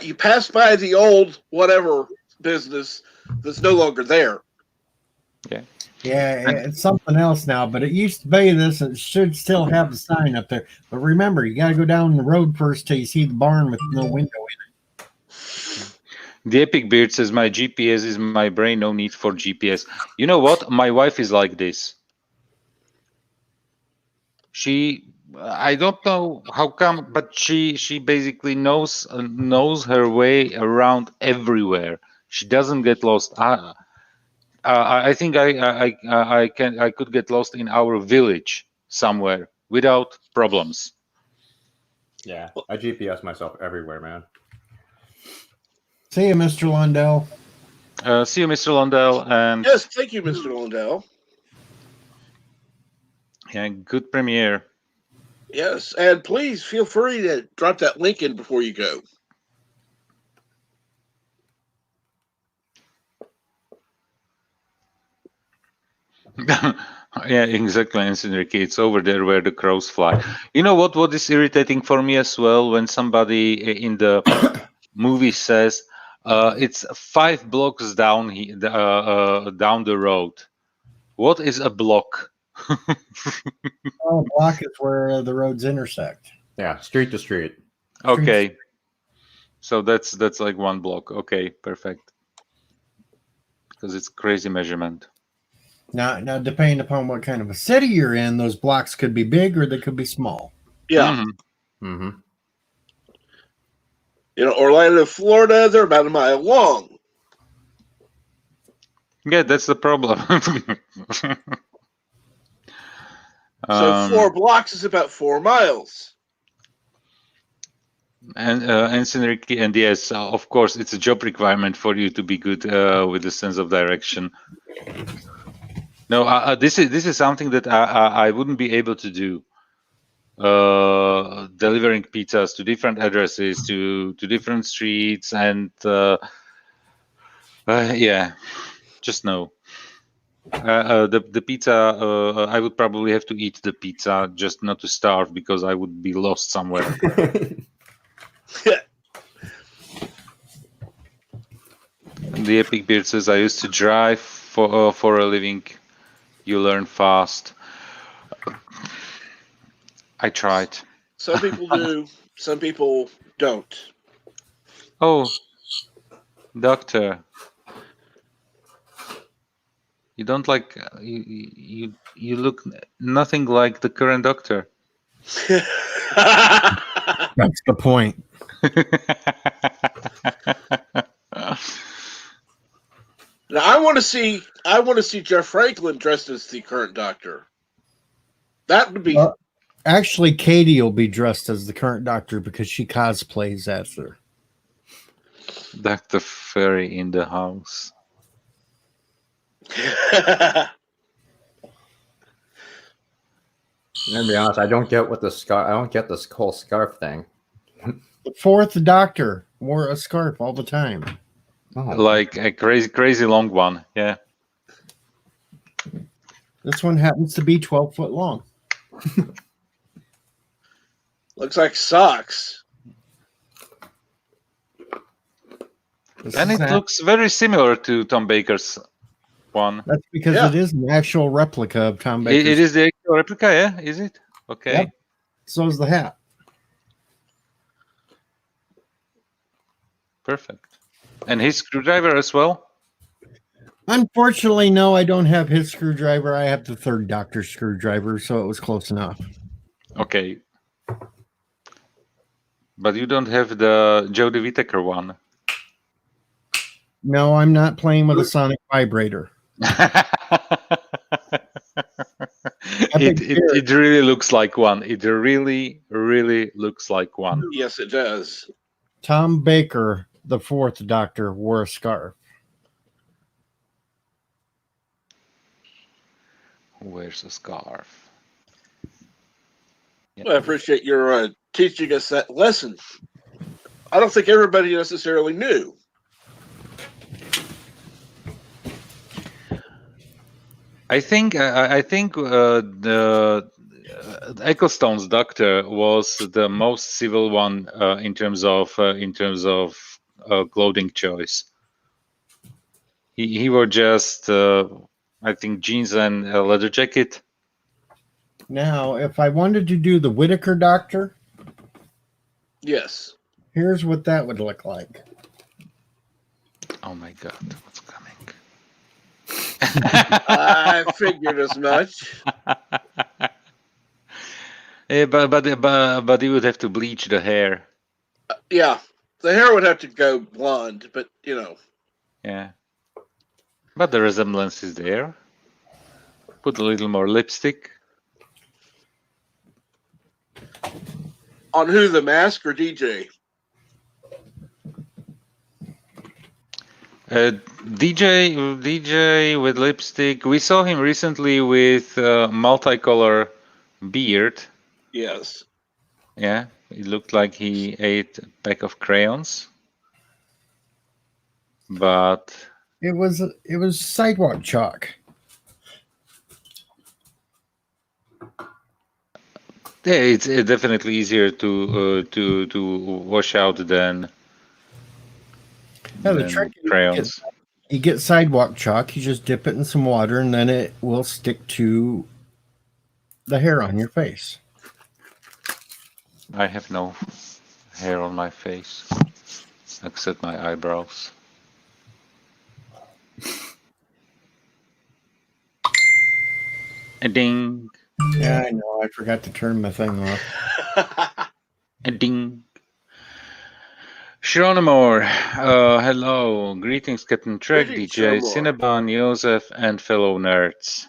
[SPEAKER 1] you pass by the old whatever business that's no longer there.
[SPEAKER 3] Yeah, it's something else now, but it used to be this. It should still have the sign up there. But remember, you got to go down the road first till you see the barn with no window in it.
[SPEAKER 4] The Epic Beard says, my GPS is my brain, no need for GPS. You know what? My wife is like this. I don't know how come, but she basically knows her way around everywhere. She doesn't get lost. I think I could get lost in our village somewhere without problems.
[SPEAKER 6] Yeah, I GPS myself everywhere, man.
[SPEAKER 3] See you, Mr. Lundell.
[SPEAKER 4] See you, Mr. Lundell, and
[SPEAKER 1] Yes, thank you, Mr. Lundell.
[SPEAKER 4] yeah, good premiere.
[SPEAKER 1] Yes, and please feel free to drop that link in before you go.
[SPEAKER 4] Yeah, exactly, Enrique. It's over there where the crows fly. You know what is irritating for me as well? When somebody in the movie says it's 5 blocks down down the road. What is a block?
[SPEAKER 3] Oh, block is where the roads intersect.
[SPEAKER 6] Yeah, street to street.
[SPEAKER 4] Okay, so that's like 1 block. Okay, perfect. Because it's crazy measurement.
[SPEAKER 3] Now, depending upon what kind of a city you're in, those blocks could be big or they could be small.
[SPEAKER 1] Yeah.
[SPEAKER 4] Mhm.
[SPEAKER 6] Mm-hmm.
[SPEAKER 1] You know, Orlando, Florida, they're about a mile long.
[SPEAKER 4] Yeah, that's the problem.
[SPEAKER 1] So 4 blocks is about 4 miles.
[SPEAKER 4] And Enrique, and yes, of course, it's a job requirement for you to be good with the sense of direction. No, this is something that I wouldn't be able to do. Delivering pizzas to different addresses, to different streets, and yeah, just no. The pizza, I would probably have to eat the pizza just not to starve, because I would be lost somewhere. The Epic Beard says, I used to drive for a living. You learn fast. I tried.
[SPEAKER 1] Some people do, some people don't.
[SPEAKER 4] Oh, doctor. You don't like you look nothing like the current doctor.
[SPEAKER 3] That's the point.
[SPEAKER 1] Now I want to see Jeff Franklin dressed as the current doctor. That would be
[SPEAKER 3] Actually, Katie will be dressed as the current doctor because she cosplays as her.
[SPEAKER 4] Dr. Ferry in the house.
[SPEAKER 6] I'm gonna be honest, I don't get what the scarf. I don't get this whole scarf thing.
[SPEAKER 3] The 4th doctor wore a scarf all the time.
[SPEAKER 6] Oh.
[SPEAKER 4] Like a crazy long one. Yeah.
[SPEAKER 3] This one happens to be 12 foot long.
[SPEAKER 1] looks like socks.
[SPEAKER 4] And it looks very similar to Tom Baker's one.
[SPEAKER 3] That's because
[SPEAKER 1] Yeah.
[SPEAKER 3] it is an actual replica of Tom Baker's.
[SPEAKER 4] It is the actual replica, yeah? Is it? Okay.
[SPEAKER 3] Yep. So is the hat.
[SPEAKER 4] Perfect. And his screwdriver as well?
[SPEAKER 3] Unfortunately, no, I don't have his screwdriver. I have the 3rd doctor's screwdriver, so it was close enough.
[SPEAKER 4] Okay. But you don't have the Jody Whittaker one.
[SPEAKER 3] No, I'm not playing with a sonic vibrator.
[SPEAKER 4] It really looks like one. It really looks like one.
[SPEAKER 1] Yes, it does.
[SPEAKER 3] Tom Baker, the fourth Doctor, wore a scarf.
[SPEAKER 4] Who wears a scarf? Yeah.
[SPEAKER 1] Well, I appreciate your teaching us that lesson. I don't think everybody necessarily knew.
[SPEAKER 4] I think the Ecclestone's Doctor was the most civil one in terms of clothing choice. He wore just I think jeans and a leather jacket.
[SPEAKER 3] Now, if I wanted to do the Whittaker Doctor,
[SPEAKER 1] Yes.
[SPEAKER 3] here's what that would look like.
[SPEAKER 4] Oh my God, what's coming?
[SPEAKER 1] I figured as much.
[SPEAKER 4] Yeah, but you would have to bleach the hair.
[SPEAKER 1] Yeah, the hair would have to go blonde, but you know.
[SPEAKER 4] Yeah, but the resemblance is there. Put a little more lipstick.
[SPEAKER 1] On who, the mask or DJ?
[SPEAKER 4] DJ with lipstick. We saw him recently with multicolor beard.
[SPEAKER 1] Yes.
[SPEAKER 4] Yeah, it looked like he ate a pack of crayons. But
[SPEAKER 3] It was sidewalk chalk.
[SPEAKER 4] yeah, it's definitely easier to wash out than
[SPEAKER 3] Yeah, the trick is
[SPEAKER 4] crayons.
[SPEAKER 3] you get sidewalk chalk, you just dip it in some water, and then it will stick to the hair on your face.
[SPEAKER 4] I have no hair on my face except my eyebrows. A ding,
[SPEAKER 3] Yeah, I know. I forgot to turn my thing off.
[SPEAKER 4] a ding. Shronomore, hello. Greetings, Captain Trek,
[SPEAKER 1] Greetings,
[SPEAKER 4] DJ,
[SPEAKER 1] Shronomore.
[SPEAKER 4] Cinnabon, Joseph, and fellow nerds.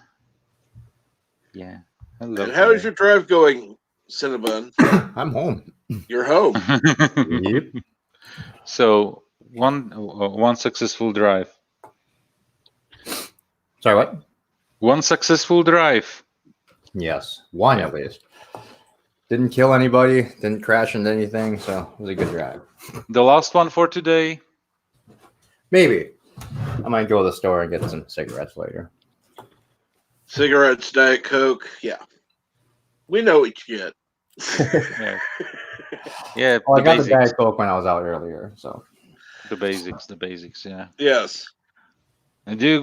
[SPEAKER 4] Yeah, hello.
[SPEAKER 1] And how is your drive going, Cinnabon?
[SPEAKER 6] I'm home.
[SPEAKER 1] You're home.
[SPEAKER 6] Yep.
[SPEAKER 4] So one successful drive.
[SPEAKER 6] Sorry, what?
[SPEAKER 4] One successful drive.
[SPEAKER 6] Yes, one at least. Didn't kill anybody, didn't crash into anything, so it was a good drive.
[SPEAKER 4] The last one for today.
[SPEAKER 6] Maybe. I might go to the store and get some cigarettes later.
[SPEAKER 1] Cigarettes, Diet Coke. Yeah. We know what you get.
[SPEAKER 4] Yeah, yeah.
[SPEAKER 6] Well, I
[SPEAKER 4] The
[SPEAKER 6] got the
[SPEAKER 4] basics.
[SPEAKER 6] Diet Coke when I was out earlier, so.
[SPEAKER 4] The basics. Yeah.
[SPEAKER 1] Yes.
[SPEAKER 4] And do you,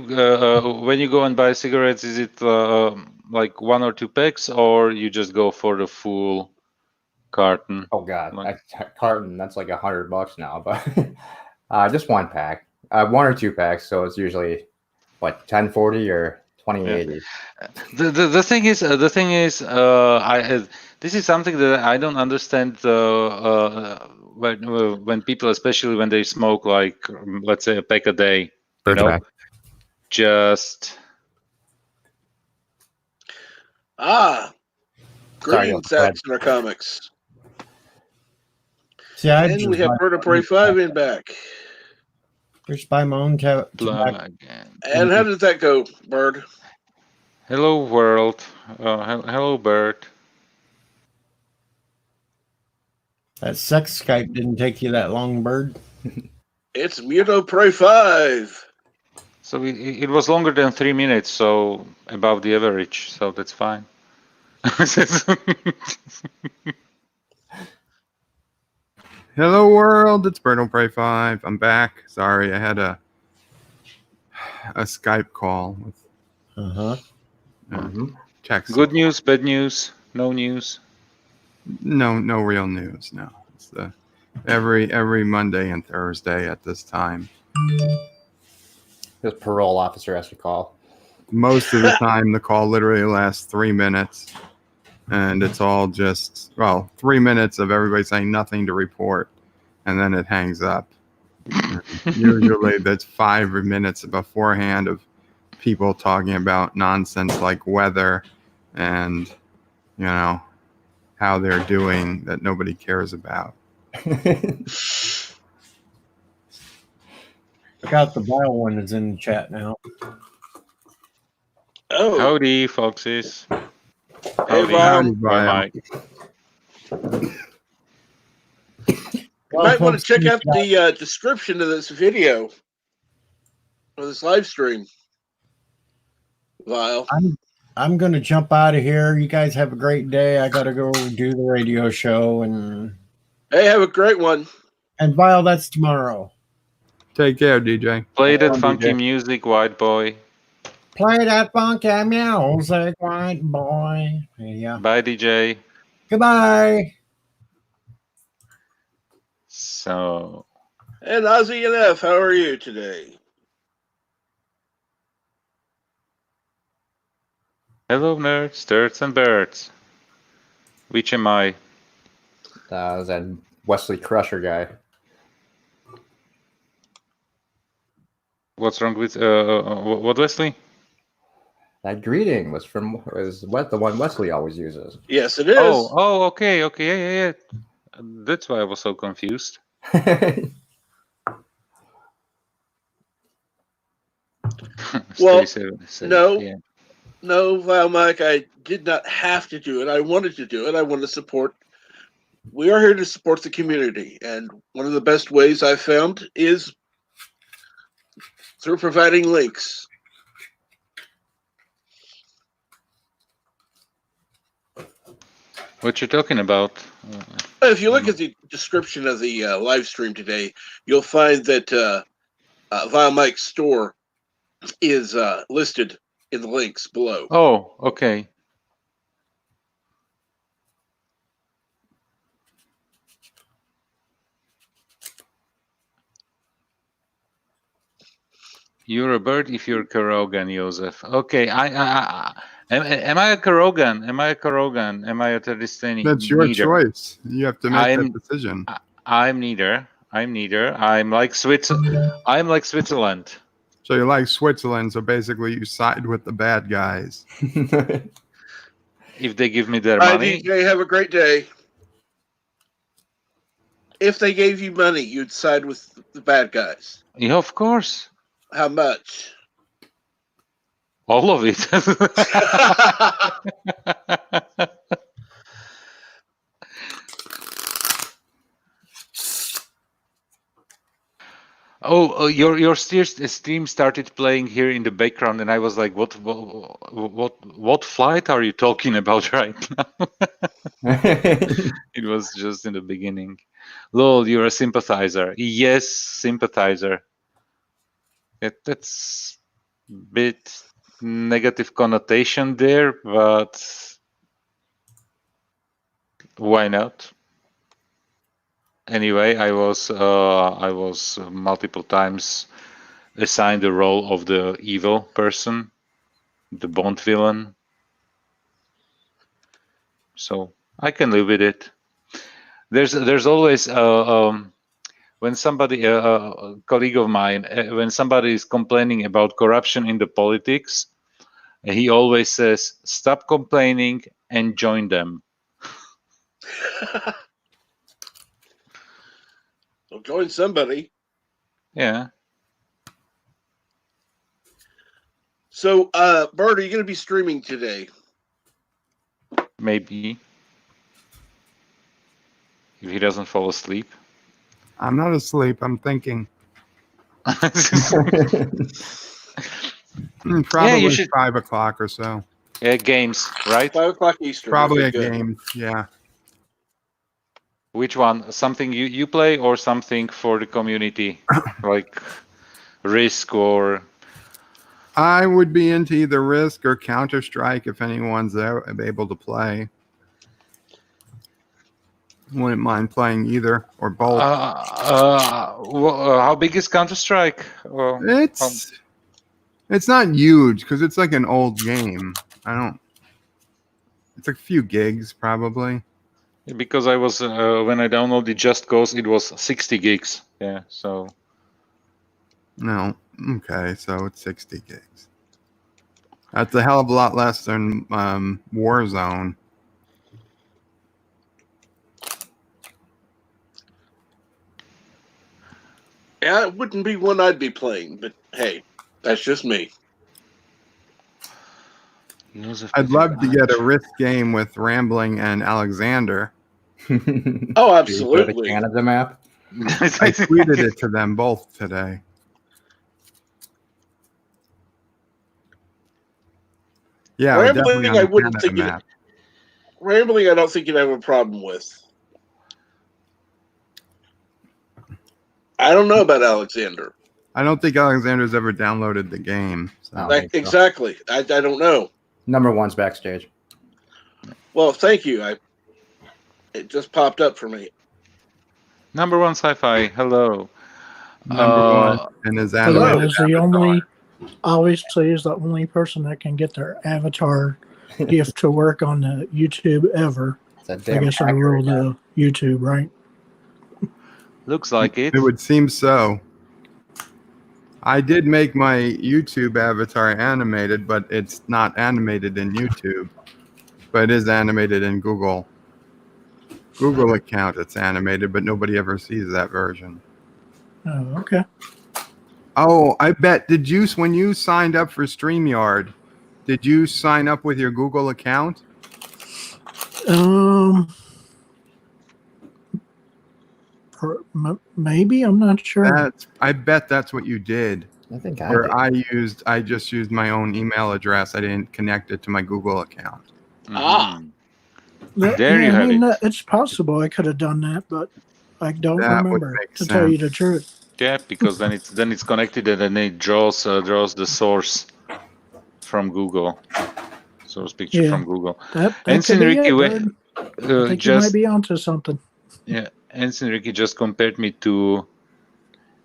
[SPEAKER 4] when you go and buy cigarettes, is it like 1 or 2 packs, or you just go for the full carton?
[SPEAKER 6] Oh God,
[SPEAKER 4] Like-
[SPEAKER 6] carton, that's like $100 now, but just one pack. 1 or 2 packs, so it's usually what, 1040 or 2080.
[SPEAKER 4] The thing is, this is something that I don't understand when people, especially when they smoke like let's say a pack a day, you know, just
[SPEAKER 1] Greetings,
[SPEAKER 6] go ahead.
[SPEAKER 1] Sats in our comics.
[SPEAKER 3] See, I
[SPEAKER 1] And we have Bird of Prey 5 in back.
[SPEAKER 3] just buy my own tobacco.
[SPEAKER 4] plug.
[SPEAKER 1] And how did that go, Bird?
[SPEAKER 4] Hello world, hello Bert.
[SPEAKER 3] That sex Skype didn't take you that long, Bird.
[SPEAKER 1] It's Muto Prey 5.
[SPEAKER 4] So it was longer than 3 minutes, so above the average, so that's fine.
[SPEAKER 5] Hello world, it's Bird on Prey 5. I'm back. Sorry, I had a Skype call with text.
[SPEAKER 4] Good news, bad news, no news.
[SPEAKER 5] No real news. No, it's the every Monday and Thursday at this time.
[SPEAKER 6] This parole officer has to call.
[SPEAKER 5] Most of the time, the call literally lasts 3 minutes. and it's all just 3 minutes of everybody saying nothing to report, and then it hangs up. Usually that's 5 minutes beforehand of people talking about nonsense like weather and how they're doing that nobody cares about.
[SPEAKER 3] Forgot the bio one is in the chat now.
[SPEAKER 1] Oh,
[SPEAKER 4] Howdy, foxes.
[SPEAKER 1] hey,
[SPEAKER 4] Howdy.
[SPEAKER 1] Ron.
[SPEAKER 4] Bye, Mike.
[SPEAKER 1] You might want to check out the description of this video or this live stream. Lyle.
[SPEAKER 3] I'm going to jump out of here. You guys have a great day. I got to go do the radio show.
[SPEAKER 1] Hey, have a great one.
[SPEAKER 3] And Vile, that's tomorrow.
[SPEAKER 5] Take care, DJ.
[SPEAKER 4] Play that funky music, white boy.
[SPEAKER 3] Play that funky music, white boy. Yeah.
[SPEAKER 4] Bye, DJ.
[SPEAKER 3] Goodbye.
[SPEAKER 4] So.
[SPEAKER 1] And Ozzy and F, how are you today?
[SPEAKER 4] Hello, nerds, turds, and birds. Which am I?
[SPEAKER 6] That was that Wesley Crusher guy.
[SPEAKER 4] What's wrong with what, Wesley?
[SPEAKER 6] That greeting was the one Wesley always uses.
[SPEAKER 1] Yes, it is.
[SPEAKER 4] Oh, okay, yeah. That's why I was so confused.
[SPEAKER 1] Well,
[SPEAKER 4] yeah.
[SPEAKER 1] No, Val Mike, I did not have to do it. I wanted to do it. I want to support. We are here to support the community, and one of the best ways I've found is through providing links.
[SPEAKER 4] What you're talking about?
[SPEAKER 1] If you look at the description of the live stream today, you'll find that Vile Mike's store is listed in the links below.
[SPEAKER 4] Oh, okay. You're a bird if you're Karogan, Joseph. Okay, am I a Karogan? Am I a Karogan? Am I a Terristani?
[SPEAKER 5] That's your choice. You have to make that decision.
[SPEAKER 4] I'm neither. I'm like Switzerland.
[SPEAKER 5] So you like Switzerland, so basically you side with the bad guys.
[SPEAKER 4] If they give me their
[SPEAKER 1] Bye,
[SPEAKER 4] money.
[SPEAKER 1] DJ, have a great day. If they gave you money, you'd side with the bad guys.
[SPEAKER 4] Yeah, of course.
[SPEAKER 1] How much?
[SPEAKER 4] All of it. Oh, your stream started playing here in the background, and I was like, what flight are you talking about right now? It was just in the beginning. Lol, you're a sympathizer. Yes, sympathizer. That's a bit negative connotation there, but why not? Anyway, I was multiple times assigned the role of the evil person, the Bond villain. So I can live with it. There's always when somebody, a colleague of mine, when somebody is complaining about corruption in the politics, he always says, "Stop complaining and join them."
[SPEAKER 1] Well, join somebody.
[SPEAKER 4] Yeah.
[SPEAKER 1] So, Bert, are you going to be streaming today?
[SPEAKER 4] Maybe. If he doesn't fall asleep.
[SPEAKER 5] I'm not asleep. I'm thinking. Probably 5 o'clock or so.
[SPEAKER 4] Yeah, games, right?
[SPEAKER 1] 5 o'clock Eastern.
[SPEAKER 5] Probably a game, yeah.
[SPEAKER 4] Which one? Something you play or something for the community? Like Risk or...
[SPEAKER 5] I would be into either Risk or Counter-Strike if anyone's able to play. Wouldn't mind playing either or both.
[SPEAKER 4] How big is Counter-Strike?
[SPEAKER 5] It's not huge because it's like an old game. It's a few gigs, probably.
[SPEAKER 4] Because I was when I downloaded Just Cause, it was 60 gigs. Yeah, so
[SPEAKER 5] No. Okay, so it's 60 gigs. That's a hell of a lot less than Warzone.
[SPEAKER 1] Yeah, it wouldn't be one I'd be playing, but hey, that's just me.
[SPEAKER 5] I'd love to get a risk game with Rambling and Alexander.
[SPEAKER 1] Oh,
[SPEAKER 6] Do you put a
[SPEAKER 1] absolutely.
[SPEAKER 6] Canada map?
[SPEAKER 5] I tweeted it to them both today. Yeah,
[SPEAKER 1] Rambling,
[SPEAKER 5] definitely
[SPEAKER 1] I
[SPEAKER 5] on the
[SPEAKER 1] wouldn't
[SPEAKER 5] Canada
[SPEAKER 1] think
[SPEAKER 5] map.
[SPEAKER 1] Rambling, I don't think you'd have a problem with. I don't know about Alexander.
[SPEAKER 5] I don't think Alexander's ever downloaded the game. So.
[SPEAKER 6] I don't think so.
[SPEAKER 1] Exactly. I don't know.
[SPEAKER 6] Number one's backstage.
[SPEAKER 1] Well, thank you. It just popped up for me.
[SPEAKER 4] Number one sci-fi. Hello.
[SPEAKER 5] Number one, and his
[SPEAKER 1] Hello.
[SPEAKER 5] animated
[SPEAKER 7] Is the
[SPEAKER 5] avatar.
[SPEAKER 7] only, obviously, is the only person that can get their avatar gift to work on the YouTube ever.
[SPEAKER 6] It's a
[SPEAKER 7] I
[SPEAKER 6] damn
[SPEAKER 7] guess I
[SPEAKER 6] hacker
[SPEAKER 7] rule
[SPEAKER 6] again.
[SPEAKER 7] the YouTube, right?
[SPEAKER 4] Looks like it.
[SPEAKER 5] It would seem so. I did make my YouTube avatar animated, but it's not animated in YouTube. But it is animated in Google account. It's animated, but nobody ever sees that version.
[SPEAKER 7] Oh, okay.
[SPEAKER 5] Oh, I bet. Did you, when you signed up for StreamYard, did you sign up with your Google account?
[SPEAKER 7] Maybe, I'm not sure.
[SPEAKER 5] I bet that's what you did.
[SPEAKER 6] I think
[SPEAKER 5] Or
[SPEAKER 6] I did.
[SPEAKER 5] I just used my own email address. I didn't connect it to my Google account.
[SPEAKER 1] Ah.
[SPEAKER 4] There you have it.
[SPEAKER 7] It's possible I could have done that, but I don't
[SPEAKER 5] That would
[SPEAKER 7] remember,
[SPEAKER 5] make
[SPEAKER 7] to tell you the
[SPEAKER 5] sense.
[SPEAKER 7] truth.
[SPEAKER 4] Yeah, because then it's connected and then it draws the source from Google. Source picture from Google.
[SPEAKER 7] That
[SPEAKER 4] Ensign
[SPEAKER 7] could be
[SPEAKER 4] Ricky,
[SPEAKER 7] it, bud. I think you might be onto something.
[SPEAKER 4] Yeah, Ensign Ricky just compared me to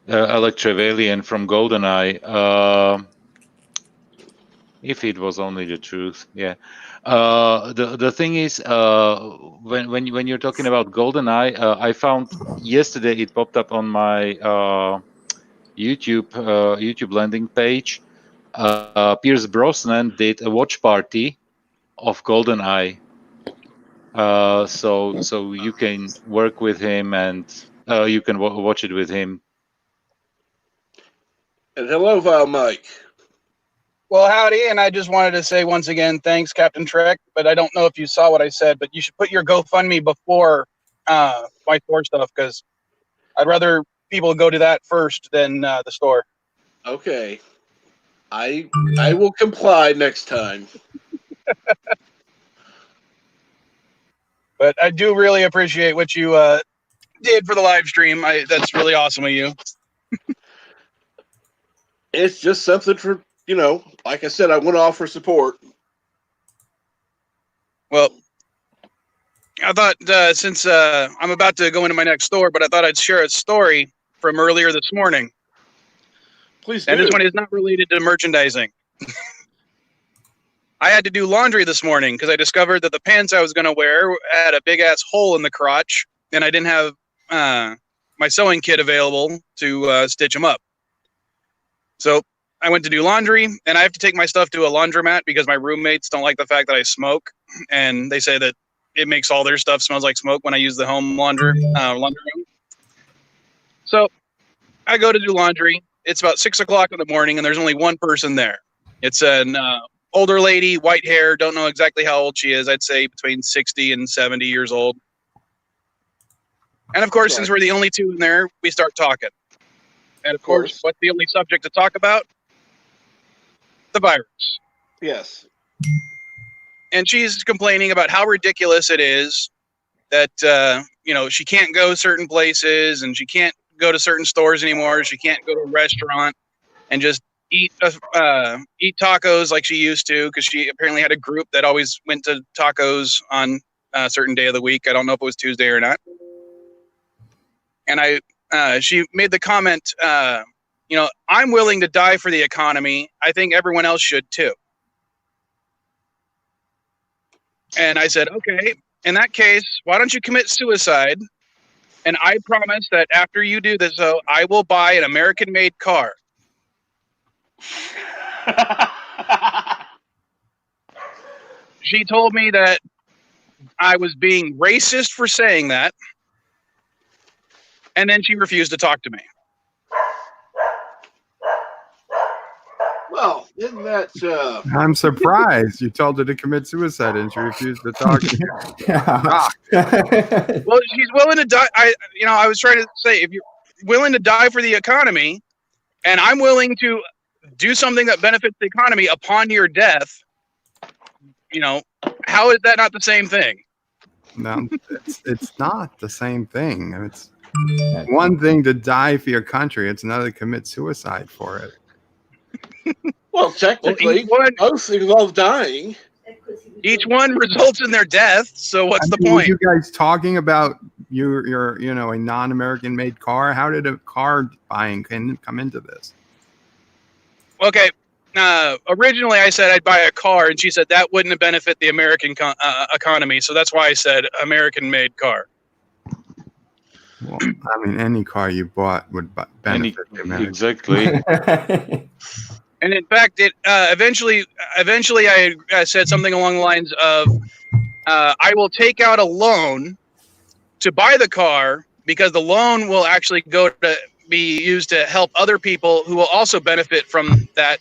[SPEAKER 4] Electravalian from GoldenEye. If it was only the truth, yeah. The thing is, when you're talking about GoldenEye, I found yesterday it popped up on my YouTube landing page. Pierce Brosnan did a watch party of GoldenEye. So you can work with him and you can watch it with him.
[SPEAKER 1] And hello, Val Mike.
[SPEAKER 8] Well, howdy, and I just wanted to say once again, thanks, Captain Trek, but I don't know if you saw what I said, but you should put your GoFundMe before my store stuff, because I'd rather people go to that first than the store.
[SPEAKER 1] Okay. I will comply next time.
[SPEAKER 8] But I do really appreciate what you did for the live stream. That's really awesome of you.
[SPEAKER 1] It's just something for, like I said, I want to offer support.
[SPEAKER 8] Well, I thought since I'm about to go into my next store, but I thought I'd share a story from earlier this morning.
[SPEAKER 1] Please do.
[SPEAKER 8] And this one is not related to merchandising. I had to do laundry this morning because I discovered that the pants I was going to wear had a big-ass hole in the crotch, and I didn't have my sewing kit available to stitch them up. So I went to do laundry, and I have to take my stuff to a laundromat because my roommates don't like the fact that I smoke, and they say that it makes all their stuff smells like smoke when I use the home laundry room. So I go to do laundry. It's about 6 o'clock in the morning, and there's only one person there. It's an older lady, white hair, don't know exactly how old she is. I'd say between 60 and 70 years old. And of course, since we're the only two in there, we start talking. And of course, what's the only subject to talk about? The virus.
[SPEAKER 1] Yes.
[SPEAKER 8] And she's complaining about how ridiculous it is that, she can't go certain places and she can't go to certain stores anymore. She can't go to a restaurant and just eat tacos like she used to, because she apparently had a group that always went to tacos on a certain day of the week. I don't know if it was Tuesday or not. And she made the comment, I'm willing to die for the economy. I think everyone else should too. And I said, okay, in that case, why don't you commit suicide? And I promise that after you do this, so I will buy an American-made car. She told me that I was being racist for saying that. And then she refused to talk to me.
[SPEAKER 1] Well, isn't that
[SPEAKER 5] I'm surprised you told her to commit suicide and she refused to talk to you.
[SPEAKER 8] Well, she's willing to die. I was trying to say, if you're willing to die for the economy, and I'm willing to do something that benefits the economy upon your death, how is that not the same thing?
[SPEAKER 5] No, it's not the same thing. It's one thing to die for your country. It's another to commit suicide for it.
[SPEAKER 1] well, technically, both involve dying.
[SPEAKER 8] Each one results in their death. So what's the
[SPEAKER 5] Were
[SPEAKER 8] point?
[SPEAKER 5] you guys talking about your a non-American made car? How did a car buying come into this?
[SPEAKER 8] Okay. Originally, I said I'd buy a car, and she said that wouldn't benefit the American economy. So that's why I said American-made car.
[SPEAKER 5] Well, I mean, any car you bought would benefit the American.
[SPEAKER 4] Exactly.
[SPEAKER 8] And in fact, it eventually I said something along the lines of, I will take out a loan to buy the car because the loan will actually go to be used to help other people who will also benefit from that.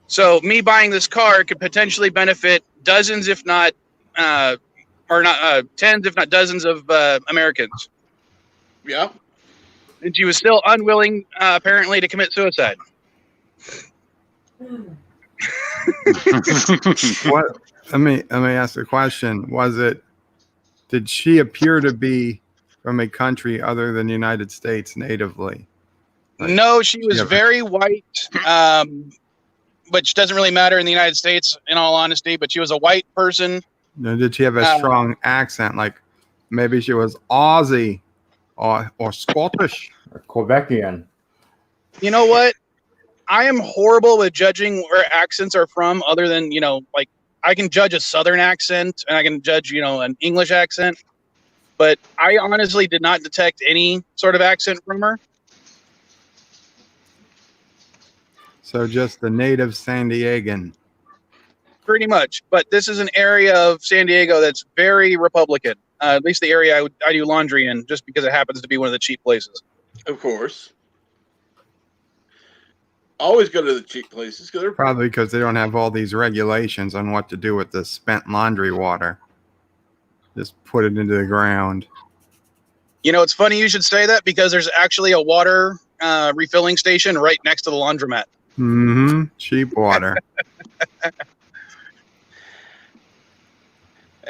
[SPEAKER 8] So me buying this car could potentially benefit dozens, if not, tens, if not dozens of Americans.
[SPEAKER 1] Yeah.
[SPEAKER 8] And she was still unwilling, apparently, to commit suicide.
[SPEAKER 5] What? Let me ask a question. Did she appear to be from a country other than the United States natively?
[SPEAKER 8] No, she was very white, which doesn't really matter in the United States, in all honesty, but she was a white person.
[SPEAKER 5] No, did she have a strong accent? Like maybe she was Aussie or Scottish
[SPEAKER 6] or Quebecian.
[SPEAKER 8] You know what? I am horrible with judging where accents are from, other than, like I can judge a Southern accent and I can judge, an English accent. But I honestly did not detect any sort of accent from her.
[SPEAKER 5] So just the native San Diegan.
[SPEAKER 8] Pretty much. But this is an area of San Diego that's very Republican. At least the area I do laundry in, just because it happens to be one of the cheap places.
[SPEAKER 1] Of course. Always go to the cheap places.
[SPEAKER 5] Probably because they don't have all these regulations on what to do with the spent laundry water. Just put it into the ground.
[SPEAKER 8] It's funny you should say that because there's actually a water refilling station right next to the laundromat.
[SPEAKER 5] Mm-hmm. Cheap water.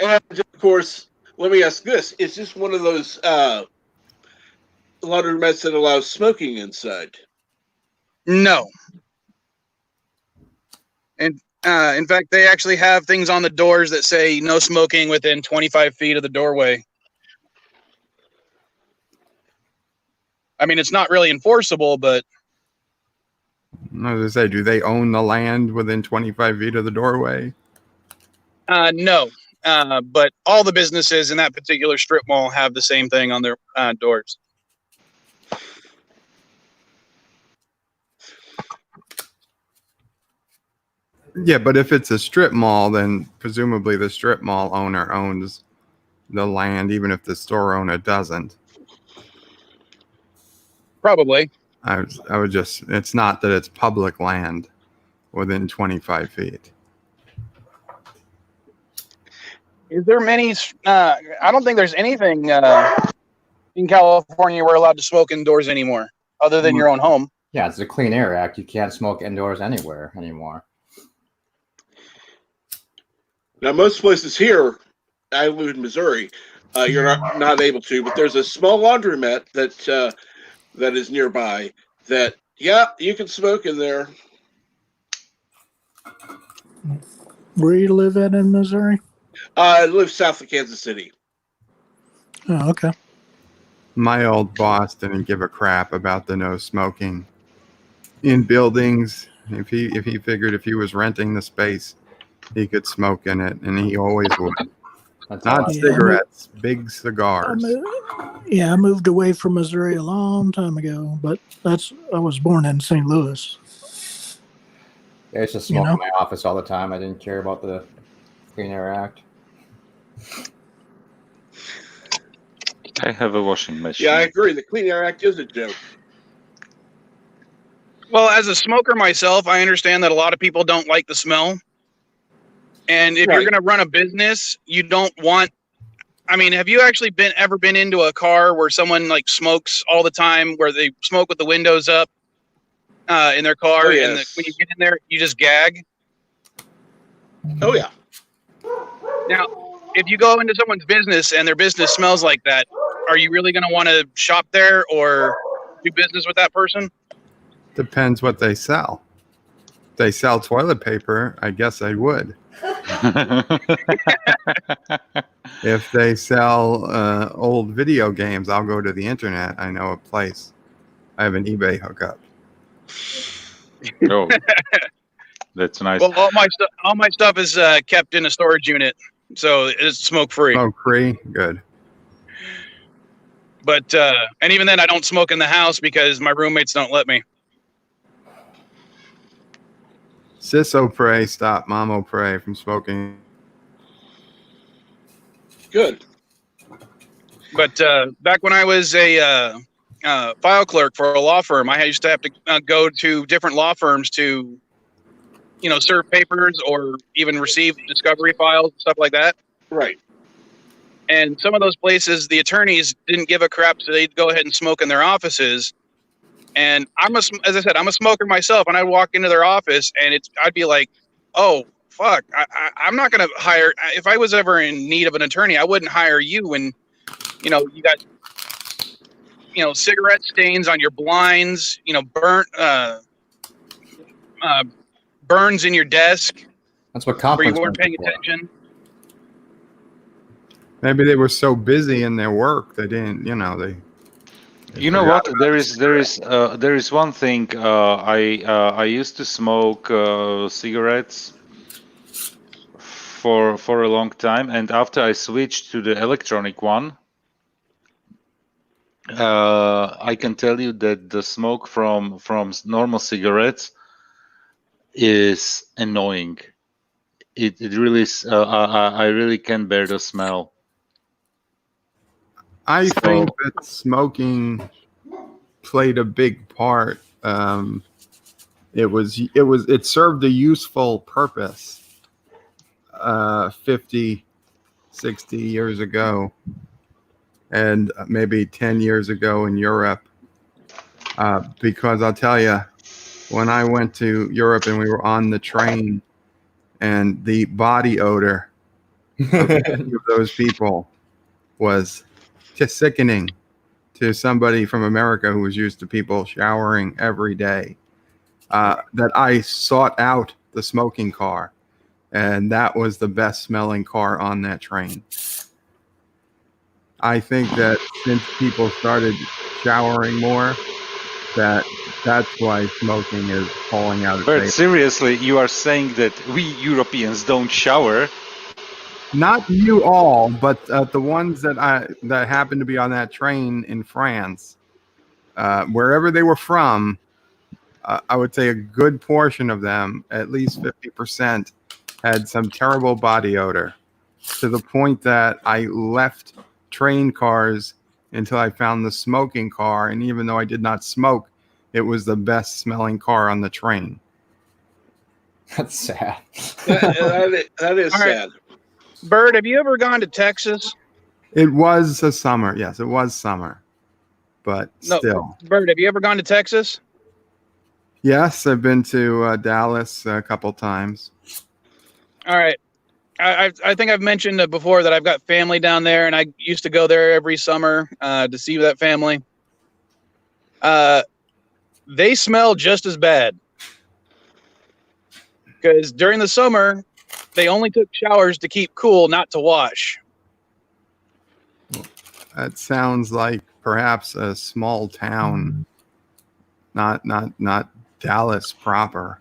[SPEAKER 1] And of course, let me ask this. Is this one of those laundromats that allows smoking inside?
[SPEAKER 8] No. And in fact, they actually have things on the doors that say no smoking within 25 feet of the doorway. I mean, it's not really enforceable, but...
[SPEAKER 5] As I say, do they own the land within 25 feet of the doorway?
[SPEAKER 8] No. But all the businesses in that particular strip mall have the same thing on their doors.
[SPEAKER 5] Yeah, but if it's a strip mall, then presumably the strip mall owner owns the land, even if the store owner doesn't.
[SPEAKER 8] Probably.
[SPEAKER 5] I would just, it's not that it's public land within 25 feet.
[SPEAKER 8] Is there many, I don't think there's anything in California we're allowed to smoke indoors anymore, other than your own home.
[SPEAKER 6] Yeah, it's a Clean Air Act. You can't smoke indoors anywhere anymore.
[SPEAKER 1] Now, most places here, I live in Missouri, you're not able to, but there's a small laundromat that is nearby that, yeah, you can smoke in there.
[SPEAKER 7] Where you live at in Missouri?
[SPEAKER 1] I live south of Kansas City.
[SPEAKER 7] Oh, okay.
[SPEAKER 5] My old boss didn't give a crap about the no smoking in buildings. If he figured if he was renting the space, he could smoke in it, and he always would.
[SPEAKER 3] until
[SPEAKER 5] Not
[SPEAKER 7] Yeah,
[SPEAKER 5] cigarettes, big
[SPEAKER 7] I
[SPEAKER 5] cigars.
[SPEAKER 7] I moved away from Missouri a long time ago, but I was born in St. Louis.
[SPEAKER 6] I used to
[SPEAKER 7] You
[SPEAKER 6] smoke
[SPEAKER 7] know?
[SPEAKER 6] in my office all the time. I didn't care about the Clean Air Act.
[SPEAKER 4] I have a washing machine.
[SPEAKER 1] Yeah, I agree. The Clean Air Act is a joke.
[SPEAKER 8] Well, as a smoker myself, I understand that a lot of people don't like the smell. And if you're
[SPEAKER 1] Right.
[SPEAKER 8] going to run a business, you don't want. I mean, have you actually ever been into a car where someone like smokes all the time, where they smoke with the windows up in their car,
[SPEAKER 1] Oh,
[SPEAKER 8] and
[SPEAKER 1] yes.
[SPEAKER 8] when you get in there, you just gag?
[SPEAKER 1] Oh, yeah.
[SPEAKER 8] Now, if you go into someone's business and their business smells like that, are you really going to want to shop there or do business with that person?
[SPEAKER 5] Depends what they sell. If they sell toilet paper, I guess I would. If they sell old video games, I'll go to the internet. I know a place. I have an eBay hookup.
[SPEAKER 4] Oh, that's nice.
[SPEAKER 8] Well, all my stuff is kept in a storage unit, so it's smoke free.
[SPEAKER 5] Smoke free, good.
[SPEAKER 8] But and even then, I don't smoke in the house because my roommates don't let me.
[SPEAKER 5] Sisso pray, stop Mamo pray from smoking.
[SPEAKER 1] Good.
[SPEAKER 8] But back when I was a file clerk for a law firm, I used to have to go to different law firms to, serve papers or even receive discovery files, stuff like that.
[SPEAKER 1] Right.
[SPEAKER 8] And some of those places, the attorneys didn't give a crap, so they'd go ahead and smoke in their offices. And as I said, I'm a smoker myself, and I'd walk into their office, and I'd be like, "Oh, fuck! I'm not going to hire. If I was ever in need of an attorney, I wouldn't hire you when, you got, cigarette stains on your blinds, burns in your desk
[SPEAKER 6] That's what
[SPEAKER 8] where
[SPEAKER 6] conference
[SPEAKER 8] you weren't
[SPEAKER 6] rooms
[SPEAKER 8] paying
[SPEAKER 6] are for.
[SPEAKER 8] attention."
[SPEAKER 5] Maybe they were so busy in their work they didn't, they
[SPEAKER 4] You know what? There is one thing. I used to smoke cigarettes for a long time, and after I switched to the electronic one, I can tell you that the smoke from normal cigarettes is annoying. It really is. I really can bear the smell.
[SPEAKER 5] I think that smoking played a big part. It served a useful purpose 50, 60 years ago, and maybe 10 years ago in Europe. Because I'll tell you, when I went to Europe and we were on the train, and the body odor of those people was just sickening to somebody from America who was used to people showering every day, that I sought out the smoking car, and that was the best smelling car on that train. I think that since people started showering more, that's why smoking is falling out of favor.
[SPEAKER 4] But seriously, you are saying that we Europeans don't shower?
[SPEAKER 5] Not you all, but the ones that happened to be on that train in France, wherever they were from, I would say a good portion of them, at least 50%, had some terrible body odor, to the point that I left train cars until I found the smoking car, and even though I did not smoke, it was the best smelling car on the train.
[SPEAKER 6] That's sad.
[SPEAKER 1] That is
[SPEAKER 8] All right.
[SPEAKER 1] sad.
[SPEAKER 8] Bird, have you ever gone to Texas?
[SPEAKER 5] It was a summer. Yes, it was summer. But
[SPEAKER 8] No.
[SPEAKER 5] still.
[SPEAKER 8] Bird, have you ever gone to Texas?
[SPEAKER 5] Yes, I've been to Dallas a couple times.
[SPEAKER 8] All right. I think I've mentioned before that I've got family down there, and I used to go there every summer to see that family. They smell just as bad. Because during the summer, they only took showers to keep cool, not to wash.
[SPEAKER 5] That sounds like perhaps a small town, not Dallas proper.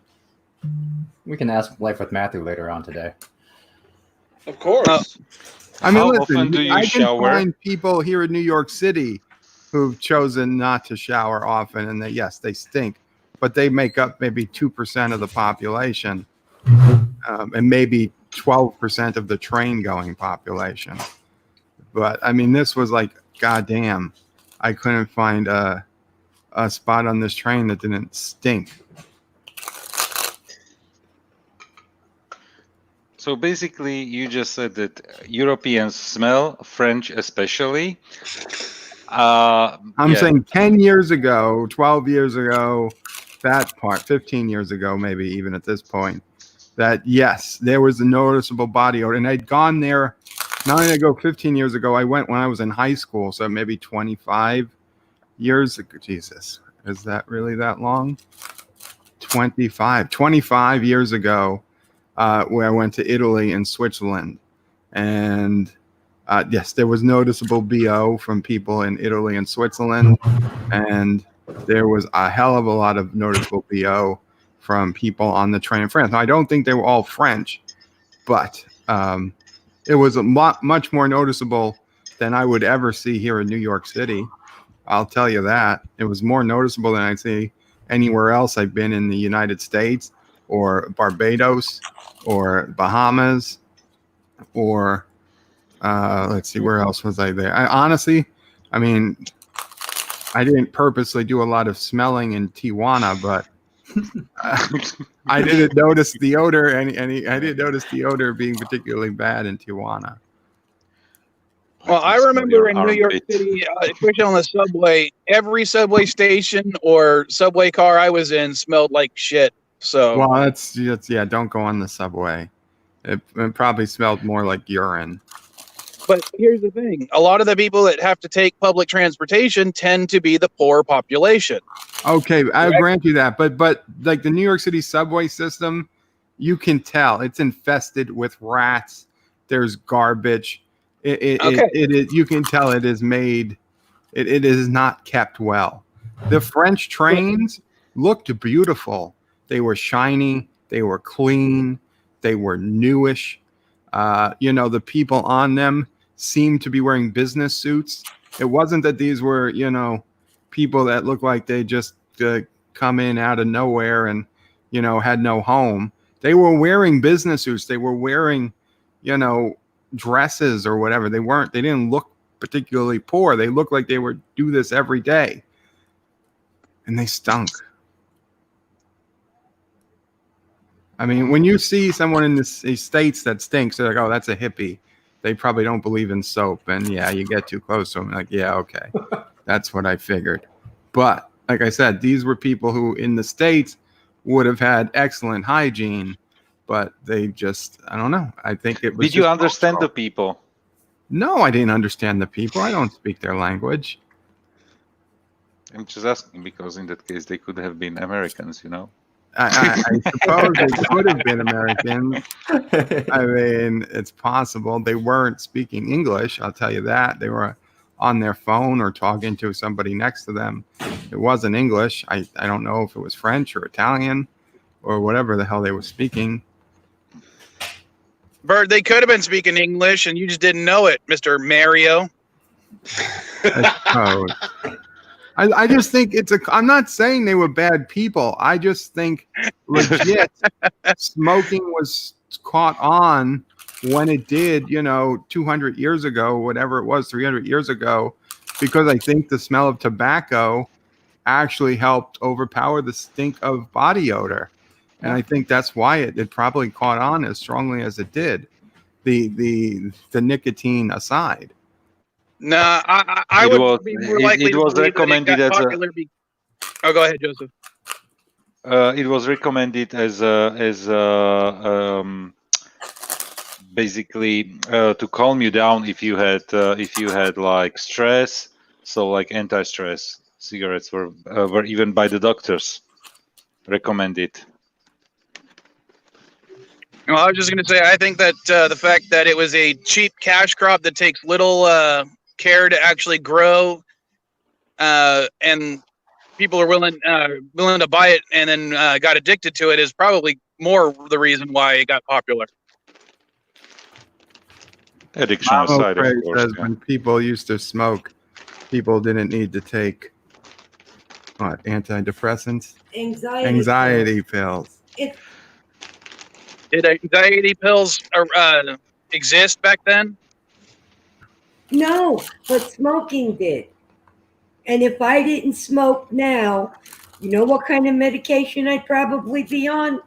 [SPEAKER 6] We can ask Life with Matthew later on today.
[SPEAKER 1] Of course.
[SPEAKER 5] I mean,
[SPEAKER 4] How
[SPEAKER 5] listen,
[SPEAKER 4] often do you
[SPEAKER 5] I can
[SPEAKER 4] shower?
[SPEAKER 5] find people here in New York City who've chosen not to shower often, and yes, they stink, but they make up maybe 2% of the population, and maybe 12% of the train-going population. But I mean, this was like, goddamn, I couldn't find a spot on this train that didn't stink.
[SPEAKER 4] So basically, you just said that Europeans smell, French especially.
[SPEAKER 5] I'm
[SPEAKER 4] Yeah.
[SPEAKER 5] saying 10 years ago, 12 years ago, that part, 15 years ago, maybe even at this point, that yes, there was a noticeable body odor. And I'd gone there, not only did I go 15 years ago, I went when I was in high school, so maybe 25 years ago. Jesus, is that really that long? 25 years ago, where I went to Italy and Switzerland. And yes, there was noticeable BO from people in Italy and Switzerland. And there was a hell of a lot of noticeable BO from people on the train in France. Now, I don't think they were all French, but it was a much more noticeable than I would ever see here in New York City. I'll tell you that. It was more noticeable than I see anywhere else I've been in the United States or Barbados or Bahamas or let's see, where else was I there? Honestly, I mean, I didn't purposely do a lot of smelling in Tijuana, but I didn't notice the odor. I didn't notice the odor being particularly bad in Tijuana.
[SPEAKER 8] Well, I remember in New York City, especially on the subway, every subway station or subway car I was in smelled like shit. So,
[SPEAKER 5] well, that's yeah. Don't go on the subway. It probably smelled more like urine.
[SPEAKER 8] but here's the thing: a lot of the people that have to take public transportation tend to be the poor population.
[SPEAKER 5] Okay, I grant you that, but like the New York City subway system, you can tell it's infested with rats. There's garbage. You can tell it is made. It is not kept well. The French trains looked beautiful. They were shiny. They were clean. They were newish. The people on them seemed to be wearing business suits. It wasn't that these were, people that looked like they just come in out of nowhere and, had no home. They were wearing business suits. They were wearing, dresses or whatever. They didn't look particularly poor. They looked like they would do this every day. And they stunk. I mean, when you see someone in the States that stinks, they're like, oh, that's a hippie. They probably don't believe in soap. And yeah, you get too close to them. Like, yeah, okay. That's what I figured. But like I said, these were people who in the States would have had excellent hygiene, but they just, I don't know. I think it was.
[SPEAKER 4] Did you understand the people?
[SPEAKER 5] No, I didn't understand the people. I don't speak their language.
[SPEAKER 4] I'm just asking because in that case, they could have been Americans,
[SPEAKER 5] I suppose they could have been Americans. I mean, it's possible. They weren't speaking English, I'll tell you that. They were on their phone or talking to somebody next to them. It wasn't English. I don't know if it was French or Italian or whatever the hell they were speaking.
[SPEAKER 8] Bert, they could have been speaking English and you just didn't know it, Mr. Mario.
[SPEAKER 5] I just think I'm not saying they were bad people. I just think legit smoking was caught on when it did, 200 years ago, whatever it was, 300 years ago, because I think the smell of tobacco actually helped overpower the stink of body odor. And I think that's why it probably caught on as strongly as it did, the nicotine aside.
[SPEAKER 8] No, I would be more likely
[SPEAKER 4] it was
[SPEAKER 8] to believe
[SPEAKER 4] recommended
[SPEAKER 8] that it got
[SPEAKER 4] as
[SPEAKER 8] popular. Oh, go ahead, Joseph.
[SPEAKER 4] It was recommended as basically to calm you down if you had like stress. So like anti-stress cigarettes were even by the doctors recommended.
[SPEAKER 8] Well, I was just going to say, I think that the fact that it was a cheap cash crop that takes little care to actually grow, and people are willing to buy it and then got addicted to it is probably more the reason why it got popular.
[SPEAKER 4] Addiction
[SPEAKER 5] Mamo
[SPEAKER 4] aside, of
[SPEAKER 5] Craig
[SPEAKER 4] course.
[SPEAKER 5] says when people used to smoke, people didn't need to take what, antidepressants, anxiety pills.
[SPEAKER 8] Did anxiety pills exist back then?
[SPEAKER 9] No, but smoking did. And if I didn't smoke now, you know what kind of medication I'd probably be on?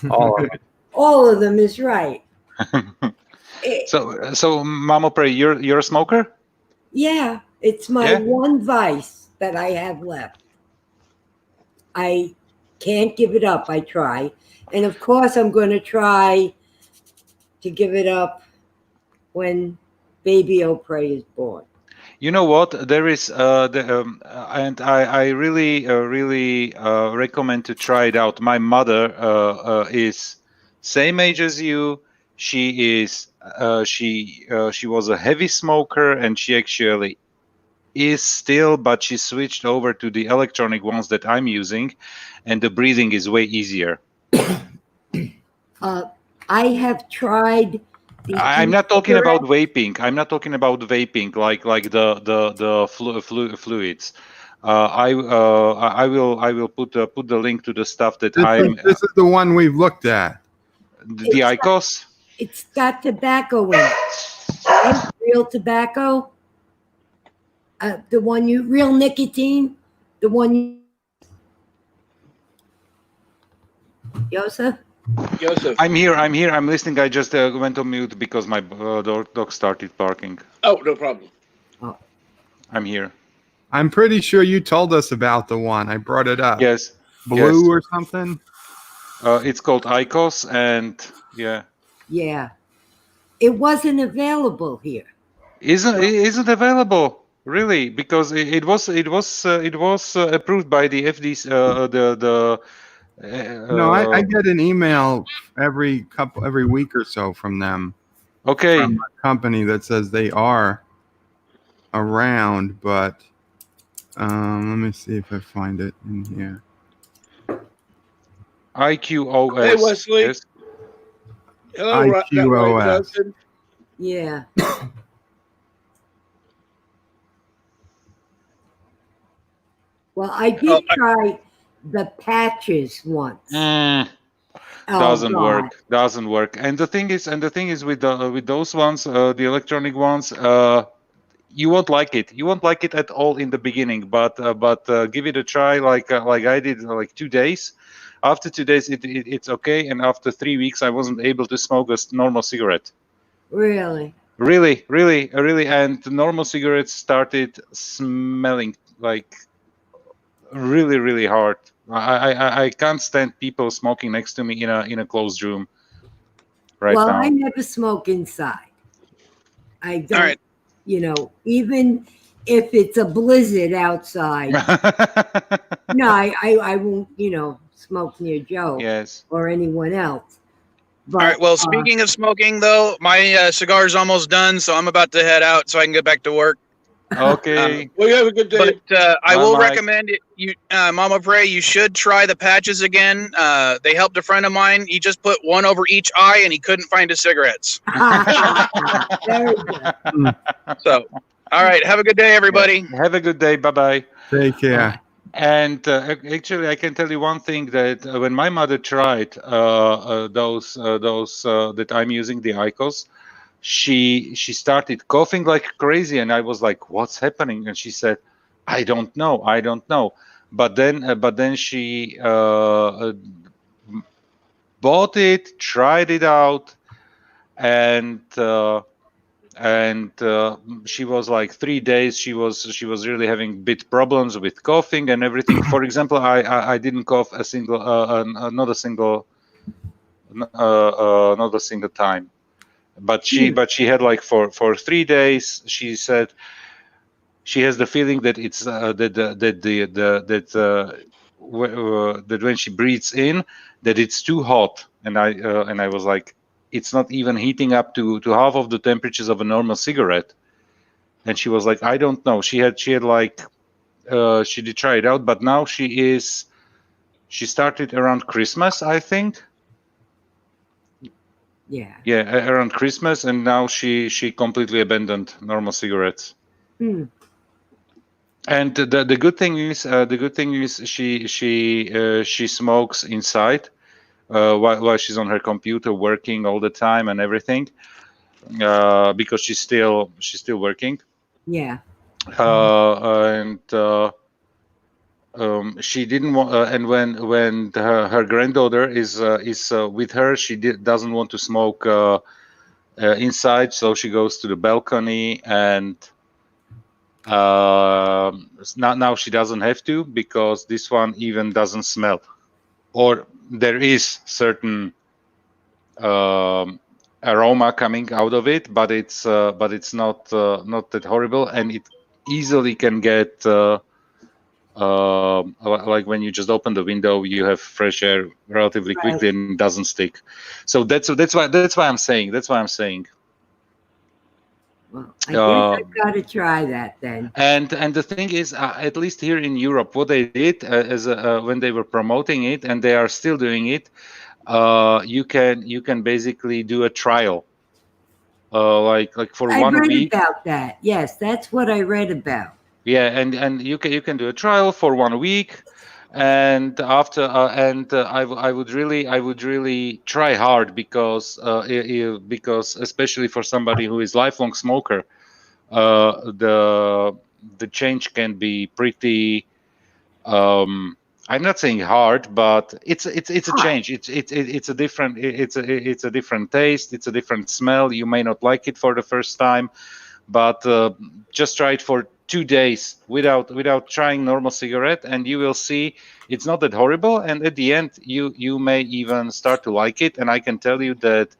[SPEAKER 6] All of them.
[SPEAKER 9] All of them is right.
[SPEAKER 4] So Mamo Pray, you're a smoker?
[SPEAKER 9] Yeah, it's my
[SPEAKER 4] Yeah?
[SPEAKER 9] one vice that I have left. I can't give it up. I try. And of course, I'm going to try to give it up when baby O'Prey is born.
[SPEAKER 4] You know what? There is, and I really recommend to try it out. My mother is same age as you. She is, she was a heavy smoker, and she actually is still, but she switched over to the electronic ones that I'm using, and the breathing is way easier.
[SPEAKER 9] I have tried.
[SPEAKER 4] I'm not talking about vaping. I'm not talking about vaping like the fluids. I will put the link to the stuff that
[SPEAKER 5] This is the one we've looked at.
[SPEAKER 4] The IQOS.
[SPEAKER 9] It's got tobacco in it. Right? Real tobacco. The one real nicotine. The one. Joseph?
[SPEAKER 1] Joseph.
[SPEAKER 4] I'm here. I'm listening. I just went on mute because my dog started barking.
[SPEAKER 1] Oh, no problem.
[SPEAKER 9] Oh.
[SPEAKER 4] I'm here.
[SPEAKER 5] I'm pretty sure you told us about the one. I brought it up.
[SPEAKER 4] Yes.
[SPEAKER 5] Blue
[SPEAKER 4] yes.
[SPEAKER 5] or something?
[SPEAKER 4] It's called IQOS, and yeah.
[SPEAKER 9] Yeah. It wasn't available here.
[SPEAKER 4] Isn't available really, because it was approved by the FDC.
[SPEAKER 5] No, I get an email every week or so from them.
[SPEAKER 4] Okay.
[SPEAKER 5] From a company that says they are around, but let me see if I find it in here.
[SPEAKER 4] IQOS.
[SPEAKER 1] Hey, Wesley.
[SPEAKER 4] Yes.
[SPEAKER 1] Hello,
[SPEAKER 5] IQOS.
[SPEAKER 9] Yeah. Well, I did try the patches once.
[SPEAKER 4] Doesn't work. And the thing is with those ones, the electronic ones, you won't like it. You won't like it at all in the beginning, but give it a try, like I did, like 2 days. After 2 days, it's okay, and after 3 weeks, I wasn't able to smoke a normal cigarette.
[SPEAKER 9] Really?
[SPEAKER 4] Really, and the normal cigarettes started smelling like really hard. I can't stand people smoking next to me in a closed room right now.
[SPEAKER 9] Well, I never smoke inside. I don't.
[SPEAKER 8] All right.
[SPEAKER 9] You know, even if it's a blizzard outside. No, I won't. You know, smoke near Joe.
[SPEAKER 4] Yes.
[SPEAKER 9] Or anyone else. But,
[SPEAKER 8] all right. Well, speaking of smoking, though, my cigar is almost done, so I'm about to head out so I can get back to work.
[SPEAKER 4] Okay.
[SPEAKER 1] Well, you have a good day.
[SPEAKER 8] But I will
[SPEAKER 4] Mike.
[SPEAKER 8] recommend it. You, Mama Pray, you should try the patches again. They helped a friend of mine. He just put one over each eye, and he couldn't find his cigarettes.
[SPEAKER 9] Very good.
[SPEAKER 8] So, all right. Have a good day, everybody.
[SPEAKER 4] Have a good day. Bye-bye.
[SPEAKER 5] Take care.
[SPEAKER 4] And actually, I can tell you one thing, that when my mother tried those that I'm using, the IQOS, she started coughing like crazy, and I was like, "What's happening?" And she said, "I don't know. But then she bought it, tried it out, and she was like 3 days. She was really having bit problems with coughing and everything. For example, I didn't cough not a single time. But she had like for 3 days. She said she has the feeling that it's that when she breathes in, that it's too hot. And I was like, it's not even heating up to half of the temperatures of a normal cigarette. And she was like, I don't know. She had like she did try it out, but now she started around Christmas, I think.
[SPEAKER 9] Yeah.
[SPEAKER 4] Yeah, around Christmas, and now she completely abandoned normal cigarettes.
[SPEAKER 9] Hmm.
[SPEAKER 4] And the good thing is she smokes inside while she's on her computer working all the time and everything, because she's still working.
[SPEAKER 9] Yeah.
[SPEAKER 4] And she didn't want, and when her granddaughter is with her, she doesn't want to smoke inside, so she goes to the balcony, and now she doesn't have to, because this one even doesn't smell, or there is certain aroma coming out of it, but it's not that horrible, and it easily can get like when you just open the window, you have fresh air relatively quickly,
[SPEAKER 9] Right.
[SPEAKER 4] and it doesn't stick. So that's why I'm saying.
[SPEAKER 9] Well, I guess I've got to try that then.
[SPEAKER 4] And the thing is, at least here in Europe, what they did when they were promoting it, and they are still doing it, you can basically do a trial, like for
[SPEAKER 9] I
[SPEAKER 4] 1
[SPEAKER 9] read
[SPEAKER 4] week.
[SPEAKER 9] about that. Yes, that's what I read about.
[SPEAKER 4] Yeah, and you can do a trial for 1 week, and after I would really try hard, because because especially for somebody who is lifelong smoker, the change can be pretty. I'm not saying hard, but it's a change. It's a different taste. It's a different smell. You may not like it for the first time, but just try it for 2 days without trying normal cigarette, and you will see it's not that horrible. And at the end, you may even start to like it. And I can tell you that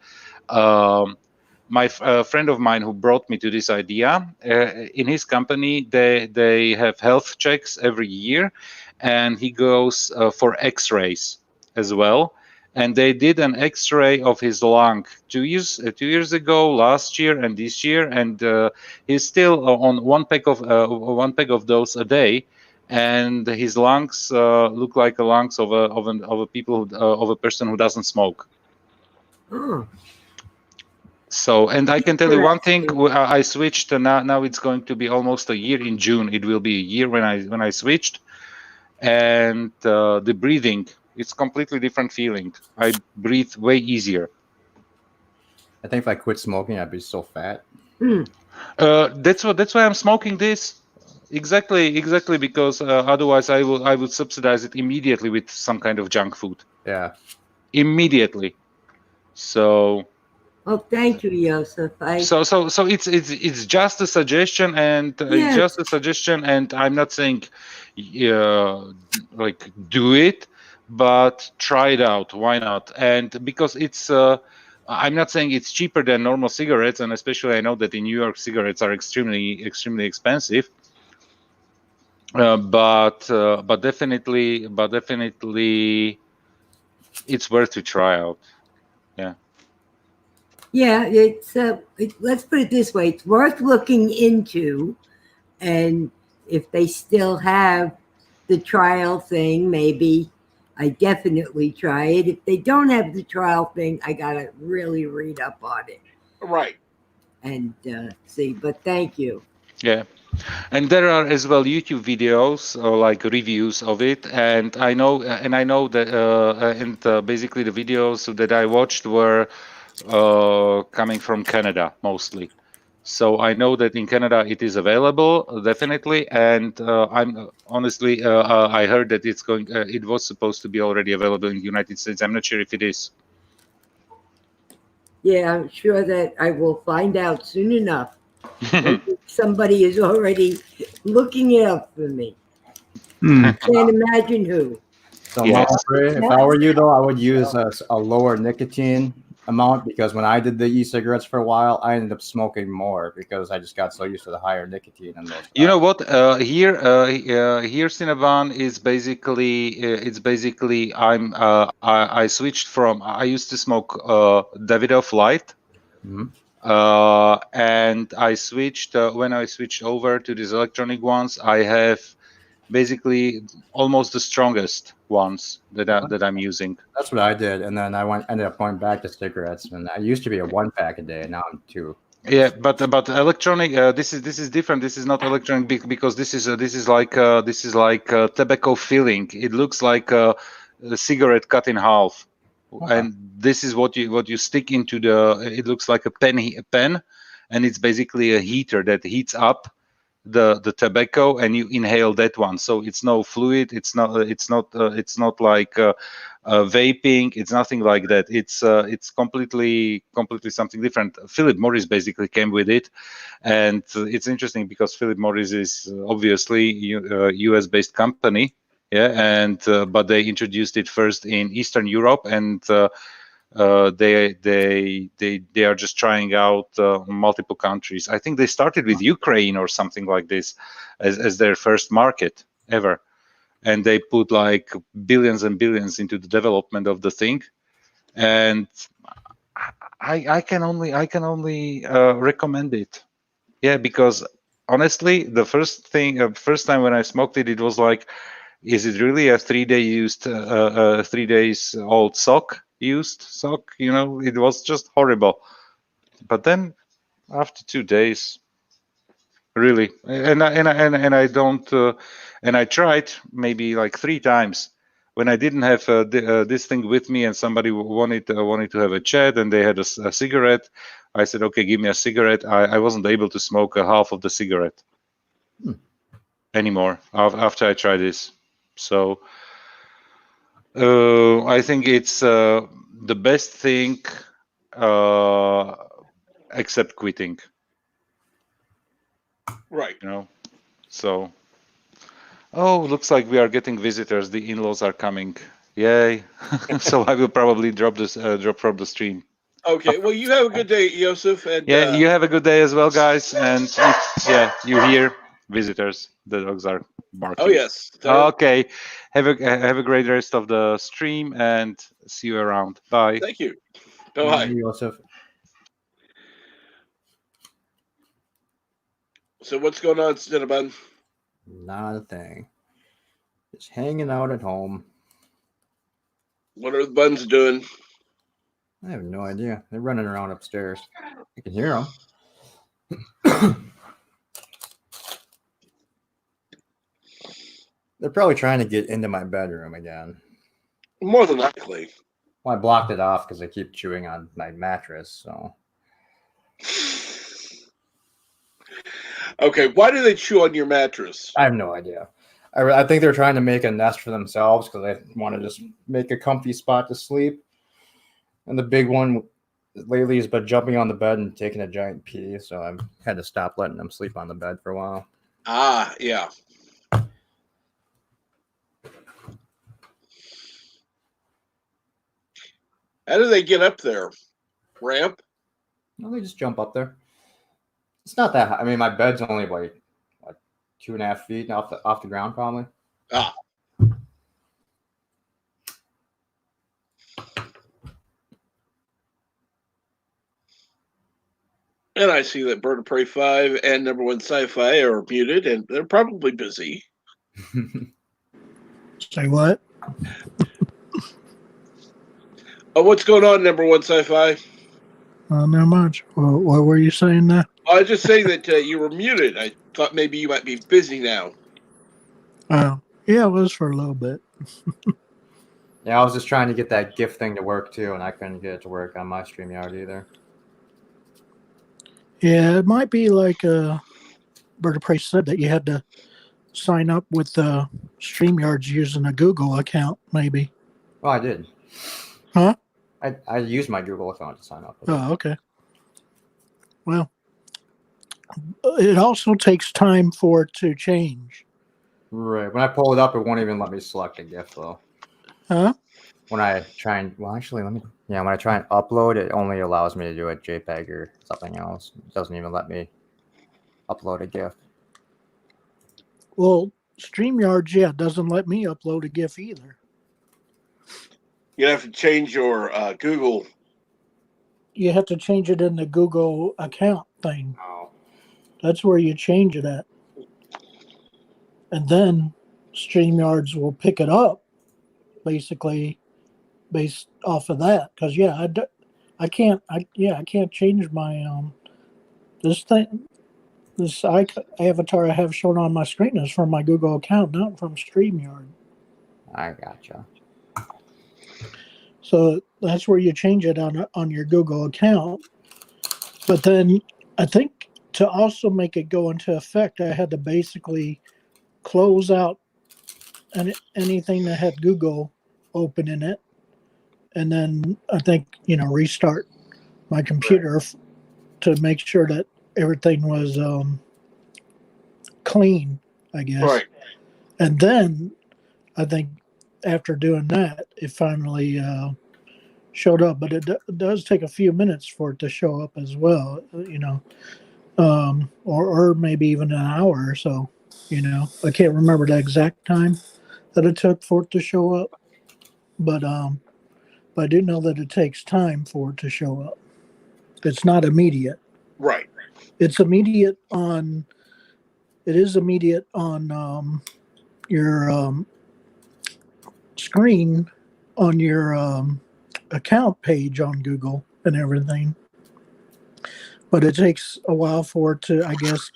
[SPEAKER 4] my friend of mine who brought me to this idea, in his company, they have health checks every year, and he goes for X-rays as well. And they did an X-ray of his lung 2 years ago, last year, and this year, and he's still on one pack of those a day, and his lungs look like the lungs of a person who doesn't smoke.
[SPEAKER 9] Oh,
[SPEAKER 4] So, and I can tell you one thing:
[SPEAKER 9] interesting.
[SPEAKER 4] I switched. Now it's going to be almost a year. In June, it will be a year when I switched, and the breathing, it's completely different feeling. I breathe way easier.
[SPEAKER 6] I think if I quit smoking, I'd be so fat.
[SPEAKER 9] Hmm.
[SPEAKER 4] That's why I'm smoking this. Exactly, because otherwise I would subsidize it immediately with some kind of junk food.
[SPEAKER 6] Yeah.
[SPEAKER 4] Immediately. So
[SPEAKER 9] Oh, thank you, Joseph.
[SPEAKER 4] so it's just a suggestion, and it's
[SPEAKER 9] Yes.
[SPEAKER 4] just a suggestion, and I'm not saying like do it, but try it out. Why not? And because it's I'm not saying it's cheaper than normal cigarettes, and especially I know that in New York cigarettes are extremely expensive. But definitely it's worth to try out. Yeah.
[SPEAKER 9] Yeah, let's put it this way: it's worth looking into, and if they still have the trial thing, maybe I definitely try it. If they don't have the trial thing, I gotta really read up on it
[SPEAKER 1] Right.
[SPEAKER 9] and see. But thank you.
[SPEAKER 4] Yeah. And there are as well YouTube videos or like reviews of it, and I know that basically the videos that I watched were coming from Canada mostly. So I know that in Canada it is available definitely, and I'm honestly I heard that it was supposed to be already available in the United States. I'm not sure if it is.
[SPEAKER 9] Yeah, I'm sure that I will find out soon enough. Maybe somebody is already looking it up for me.
[SPEAKER 5] Hmm.
[SPEAKER 9] Can't imagine who.
[SPEAKER 6] So,
[SPEAKER 4] Yes.
[SPEAKER 6] Mama Ray, if I were you, though, I would use a lower nicotine amount, because when I did the e-cigarettes for a while, I ended up smoking more because I just got so used to the higher nicotine in those.
[SPEAKER 4] You know what? Here Cinnabon is basically I switched from, I used to smoke Davidoff Light,
[SPEAKER 6] Mhm.
[SPEAKER 4] and I switched when I switched over to these electronic ones. I have basically almost the strongest ones that I'm using.
[SPEAKER 6] That's what I did, and then I ended up going back to cigarettes. And I used to be a 1 pack a day, and now I'm 2.
[SPEAKER 4] Yeah, but electronic. This is different. This is not electronic because this is like tobacco filling. It looks like a cigarette cut in half, and this is what you stick into the. It looks like a pen, and it's basically a heater that heats up the tobacco, and you inhale that one. So it's no fluid. It's not like vaping. It's nothing like that. It's completely something different. Philip Morris basically came with it, and it's interesting because Philip Morris is obviously US based company. Yeah, and but they introduced it first in Eastern Europe, and they are just trying out multiple countries. I think they started with Ukraine or something like this as their first market ever, and they put like billions and billions into the development of the thing. And I can only recommend it. Yeah, because honestly, the first time when I smoked it, it was like, is it really a 3 days old used sock? You know, it was just horrible. But then after 2 days, really, and I don't, and I tried maybe like 3 times when I didn't have this thing with me, and somebody wanted to have a chat, and they had a cigarette. I said, okay, give me a cigarette. I wasn't able to smoke a half of the cigarette anymore after I tried this. So I think it's the best thing except quitting.
[SPEAKER 1] Right.
[SPEAKER 4] You know. So. Oh, looks like we are getting visitors. The in-laws are coming. Yay! So I will probably drop from the stream.
[SPEAKER 1] Okay. Well, you have a good day, Joseph. And
[SPEAKER 4] yeah, you have a good day as well, guys. And you hear visitors. The dogs are barking.
[SPEAKER 1] Oh yes.
[SPEAKER 4] Okay. Have a great rest of the stream, and see you around. Bye.
[SPEAKER 1] Thank you. Bye.
[SPEAKER 6] Joseph.
[SPEAKER 1] So what's going on, Cinnabon?
[SPEAKER 6] Not a thing. Just hanging out at home.
[SPEAKER 1] What are the buns doing?
[SPEAKER 6] I have no idea. They're running around upstairs. I can hear them. They're probably trying to get into my bedroom again.
[SPEAKER 1] More than likely.
[SPEAKER 6] Well, I blocked it off because they keep chewing on my mattress. So.
[SPEAKER 1] Okay, why do they chew on your mattress?
[SPEAKER 6] I have no idea. I think they're trying to make a nest for themselves because they want to just make a comfy spot to sleep. And the big one lately has been jumping on the bed and taking a giant pee, so I've had to stop letting them sleep on the bed for a while.
[SPEAKER 1] Ah, yeah. How do they get up there? Ramp?
[SPEAKER 6] No, they just jump up there. It's not that high. I mean, my bed's only like 2.5 feet off the ground, probably.
[SPEAKER 1] Ah. And I see that Bird of Prey 5 and Number One Sci-Fi are muted, and they're probably busy.
[SPEAKER 7] Say what?
[SPEAKER 1] Oh, what's going on, Number One Sci-Fi?
[SPEAKER 7] Not much. Well, what were you saying now?
[SPEAKER 1] I was just saying that you were muted. I thought maybe you might be busy now.
[SPEAKER 7] Oh, yeah, it was for a little bit.
[SPEAKER 6] Yeah, I was just trying to get that GIF thing to work too, and I couldn't get it to work on my StreamYard either.
[SPEAKER 7] Yeah, it might be like Bird of Prey said that you had to sign up with StreamYards using a Google account, maybe.
[SPEAKER 6] Oh, I did.
[SPEAKER 7] Huh?
[SPEAKER 6] I used my Google account to sign up.
[SPEAKER 7] Oh, okay. Well, it also takes time for it to change.
[SPEAKER 6] Right. When I pull it up, it won't even let me select a GIF, though.
[SPEAKER 7] Huh?
[SPEAKER 6] When I try and, well, actually, when I try and upload, it only allows me to do a JPEG or something else. It doesn't even let me upload a GIF.
[SPEAKER 7] Well, StreamYards, yeah, doesn't let me upload a GIF either.
[SPEAKER 1] You have to change your Google.
[SPEAKER 7] You have to change it in the Google account thing.
[SPEAKER 6] Oh.
[SPEAKER 7] That's where you change it at. And then StreamYards will pick it up basically based off of that. Because I can't change my this avatar I have shown on my screen is from my Google account, not from StreamYard.
[SPEAKER 6] I gotcha.
[SPEAKER 7] So that's where you change it on your Google account. But then I think to also make it go into effect, I had to basically close out anything that had Google open in it, and then I think restart my computer to make sure that everything was clean, I guess.
[SPEAKER 1] Right.
[SPEAKER 7] And then I think after doing that, it finally showed up. But it does take a few minutes for it to show up as well, or maybe even an hour or so. I can't remember the exact time that it took for it to show up, but I do know that it takes time for it to show up. It's not immediate.
[SPEAKER 1] Right.
[SPEAKER 7] It's immediate on. It is immediate on your screen on your account page on Google and everything, but it takes a while for it to, I guess,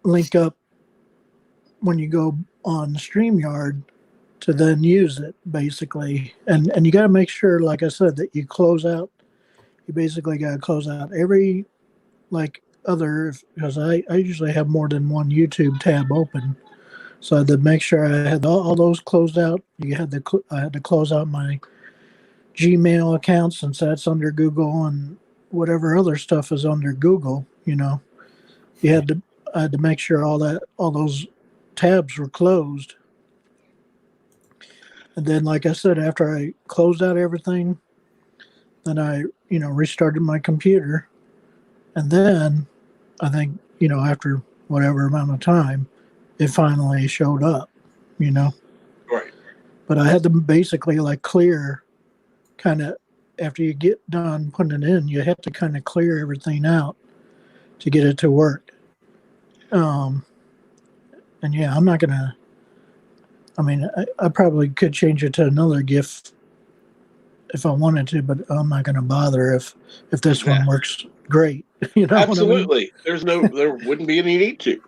[SPEAKER 7] link up when you go on StreamYard to then use it, basically. And you got to make sure, like I said, that you close out. You basically got to close out every because I usually have more than one YouTube tab open. So I had to make sure I had all those closed out. I had to close out my Gmail account, since that's under Google, and whatever other stuff is under Google. I had to make sure all those tabs were closed. And then, like I said, after I closed out everything, then I restarted my computer, and then I think after whatever amount of time, it finally showed up.
[SPEAKER 1] Right.
[SPEAKER 7] But I had to basically clear, kind of, after you get done putting it in, you have to kind of clear everything out to get it to work. And yeah, I'm not gonna. I mean, I probably could change it to another GIF if I wanted to, but I'm not gonna bother if this one works great.
[SPEAKER 1] Absolutely. What I mean? There wouldn't be any need to.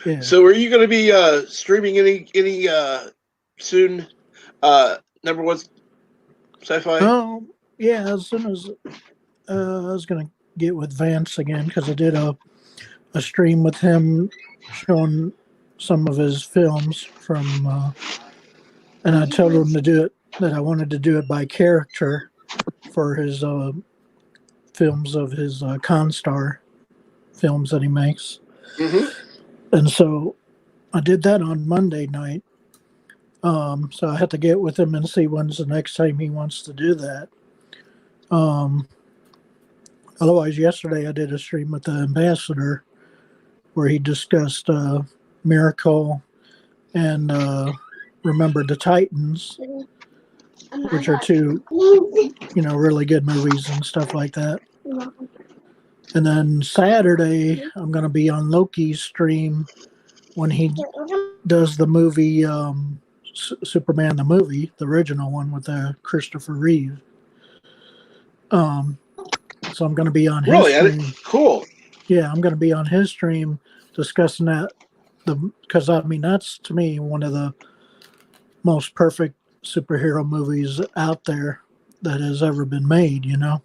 [SPEAKER 7] Yeah.
[SPEAKER 1] So, are you going to be streaming any soon? Number one sci-fi.
[SPEAKER 7] Oh yeah, as soon as I was gonna get with Vance again, because I did a stream with him showing some of his films from, and I told him to do it, that I wanted to do it by character for his films of his Constar films that he makes.
[SPEAKER 1] Mm-hmm.
[SPEAKER 7] And so I did that on Monday night. So I had to get with him and see when's the next time he wants to do that. Otherwise, yesterday I did a stream with the ambassador where he discussed Miracle and Remember the Titans, which are two, really good movies and stuff like that. And then Saturday, I'm going to be on Loki's stream when he does the movie Superman the movie, the original one with Christopher Reeve. So I'm going to be on his stream.
[SPEAKER 1] Cool.
[SPEAKER 7] Yeah, I'm going to be on his stream discussing that. Because I mean, that's to me one of the most perfect superhero movies out there that has ever been made. The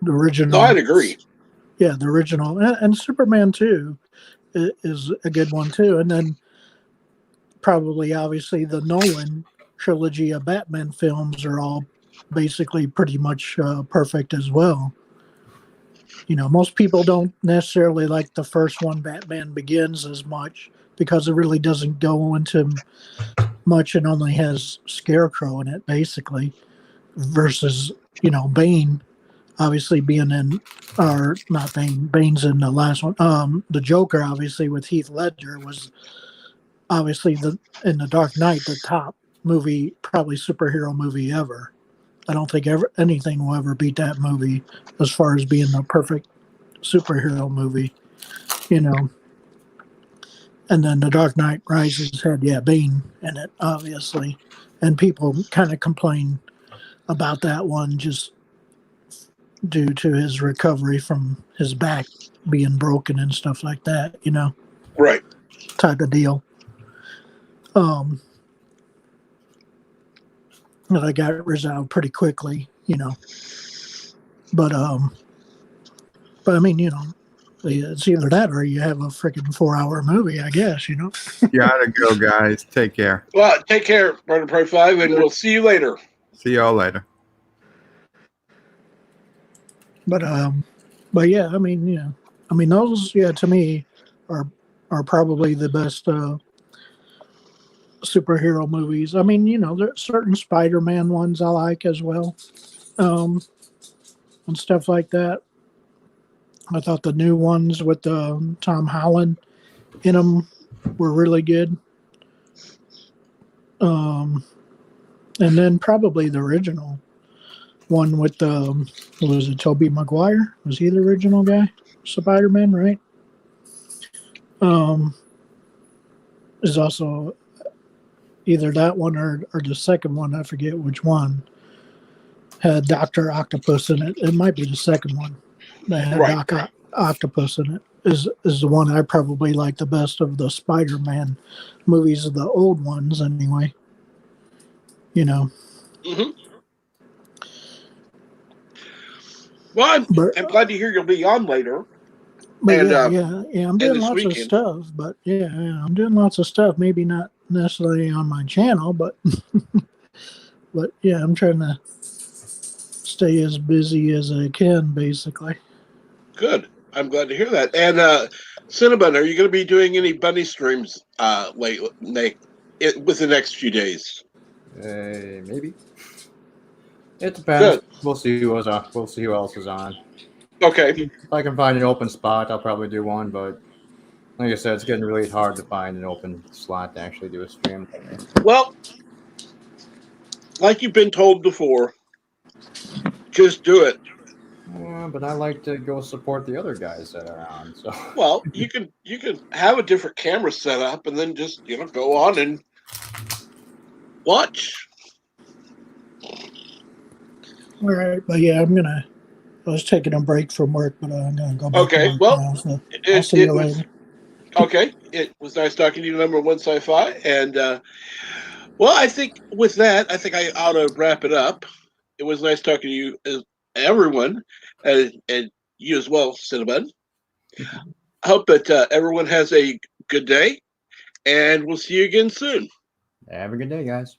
[SPEAKER 7] original.
[SPEAKER 1] No, I'd agree.
[SPEAKER 7] Yeah, the original, and Superman 2 is a good one too. And then probably, obviously, the Nolan trilogy of Batman films are all basically pretty much perfect as well. Most people don't necessarily like the first one, Batman Begins, as much because it really doesn't go into much and only has Scarecrow in it, basically, versus, Bane, obviously being in, or not Bane, Bane's in the last one. The Joker, obviously, with Heath Ledger was obviously in The Dark Knight, the top movie, probably superhero movie ever. I don't think anything will ever beat that movie as far as being the perfect superhero movie, And then The Dark Knight Rises had Bane in it, obviously, and people kind of complain about that one just due to his recovery from his back being broken and stuff like that,
[SPEAKER 1] Right.
[SPEAKER 7] type of deal. That I got it resolved pretty quickly, But I mean, it's either that or you have a freaking 4-hour movie, I guess,
[SPEAKER 5] Gotta go, guys. Take care.
[SPEAKER 1] Well, take care, Brother Pro 5, and we'll see you later.
[SPEAKER 5] See y'all later.
[SPEAKER 7] But yeah, I mean, those, to me are probably the best superhero movies. I mean, there's certain Spider-Man ones I like as well, and stuff like that. I thought the new ones with Tom Holland in them were really good. And then probably the original one with was it Tobey Maguire? Was he the original guy? Spider-Man, right? Is also either that one or the second one, I forget which one, had Dr. Octopus in it. It might be the second one that had
[SPEAKER 1] Right.
[SPEAKER 7] Doc Octopus in it. Is the one I probably like the best of the Spider-Man movies, of the old ones anyway.
[SPEAKER 1] Mm-hmm. Well, I'm glad to hear you'll be on later.
[SPEAKER 7] But
[SPEAKER 1] and,
[SPEAKER 7] I'm doing
[SPEAKER 1] this
[SPEAKER 7] lots of
[SPEAKER 1] weekend.
[SPEAKER 7] stuff. But yeah, I'm doing lots of stuff. Maybe not necessarily on my channel, but but yeah, I'm trying to stay as busy as I can, basically.
[SPEAKER 1] Good. I'm glad to hear that. And Cinnabon, are you going to be doing any bunny streams with the next few days?
[SPEAKER 6] Maybe. It depends.
[SPEAKER 1] Good.
[SPEAKER 6] We'll see who's on. We'll see who else is on.
[SPEAKER 1] Okay.
[SPEAKER 6] If I can find an open spot, I'll probably do one. But like I said, it's getting really hard to find an open slot to actually do a stream.
[SPEAKER 1] Well, like you've been told before, just do it.
[SPEAKER 6] Yeah, but I like to go support the other guys that are on. So
[SPEAKER 1] Well, you can have a different camera set up and then just go on and watch.
[SPEAKER 7] All right, but yeah, I was taking a break from work, but I'm gonna go back to work now. So I'll see you later.
[SPEAKER 1] Okay, it was nice talking to you, number one sci-fi, and well, I think with that, I ought to wrap it up. It was nice talking to you, everyone, and you as well, Cinnabon. I hope that everyone has a good day, and we'll see you again soon.
[SPEAKER 6] have a good day, guys.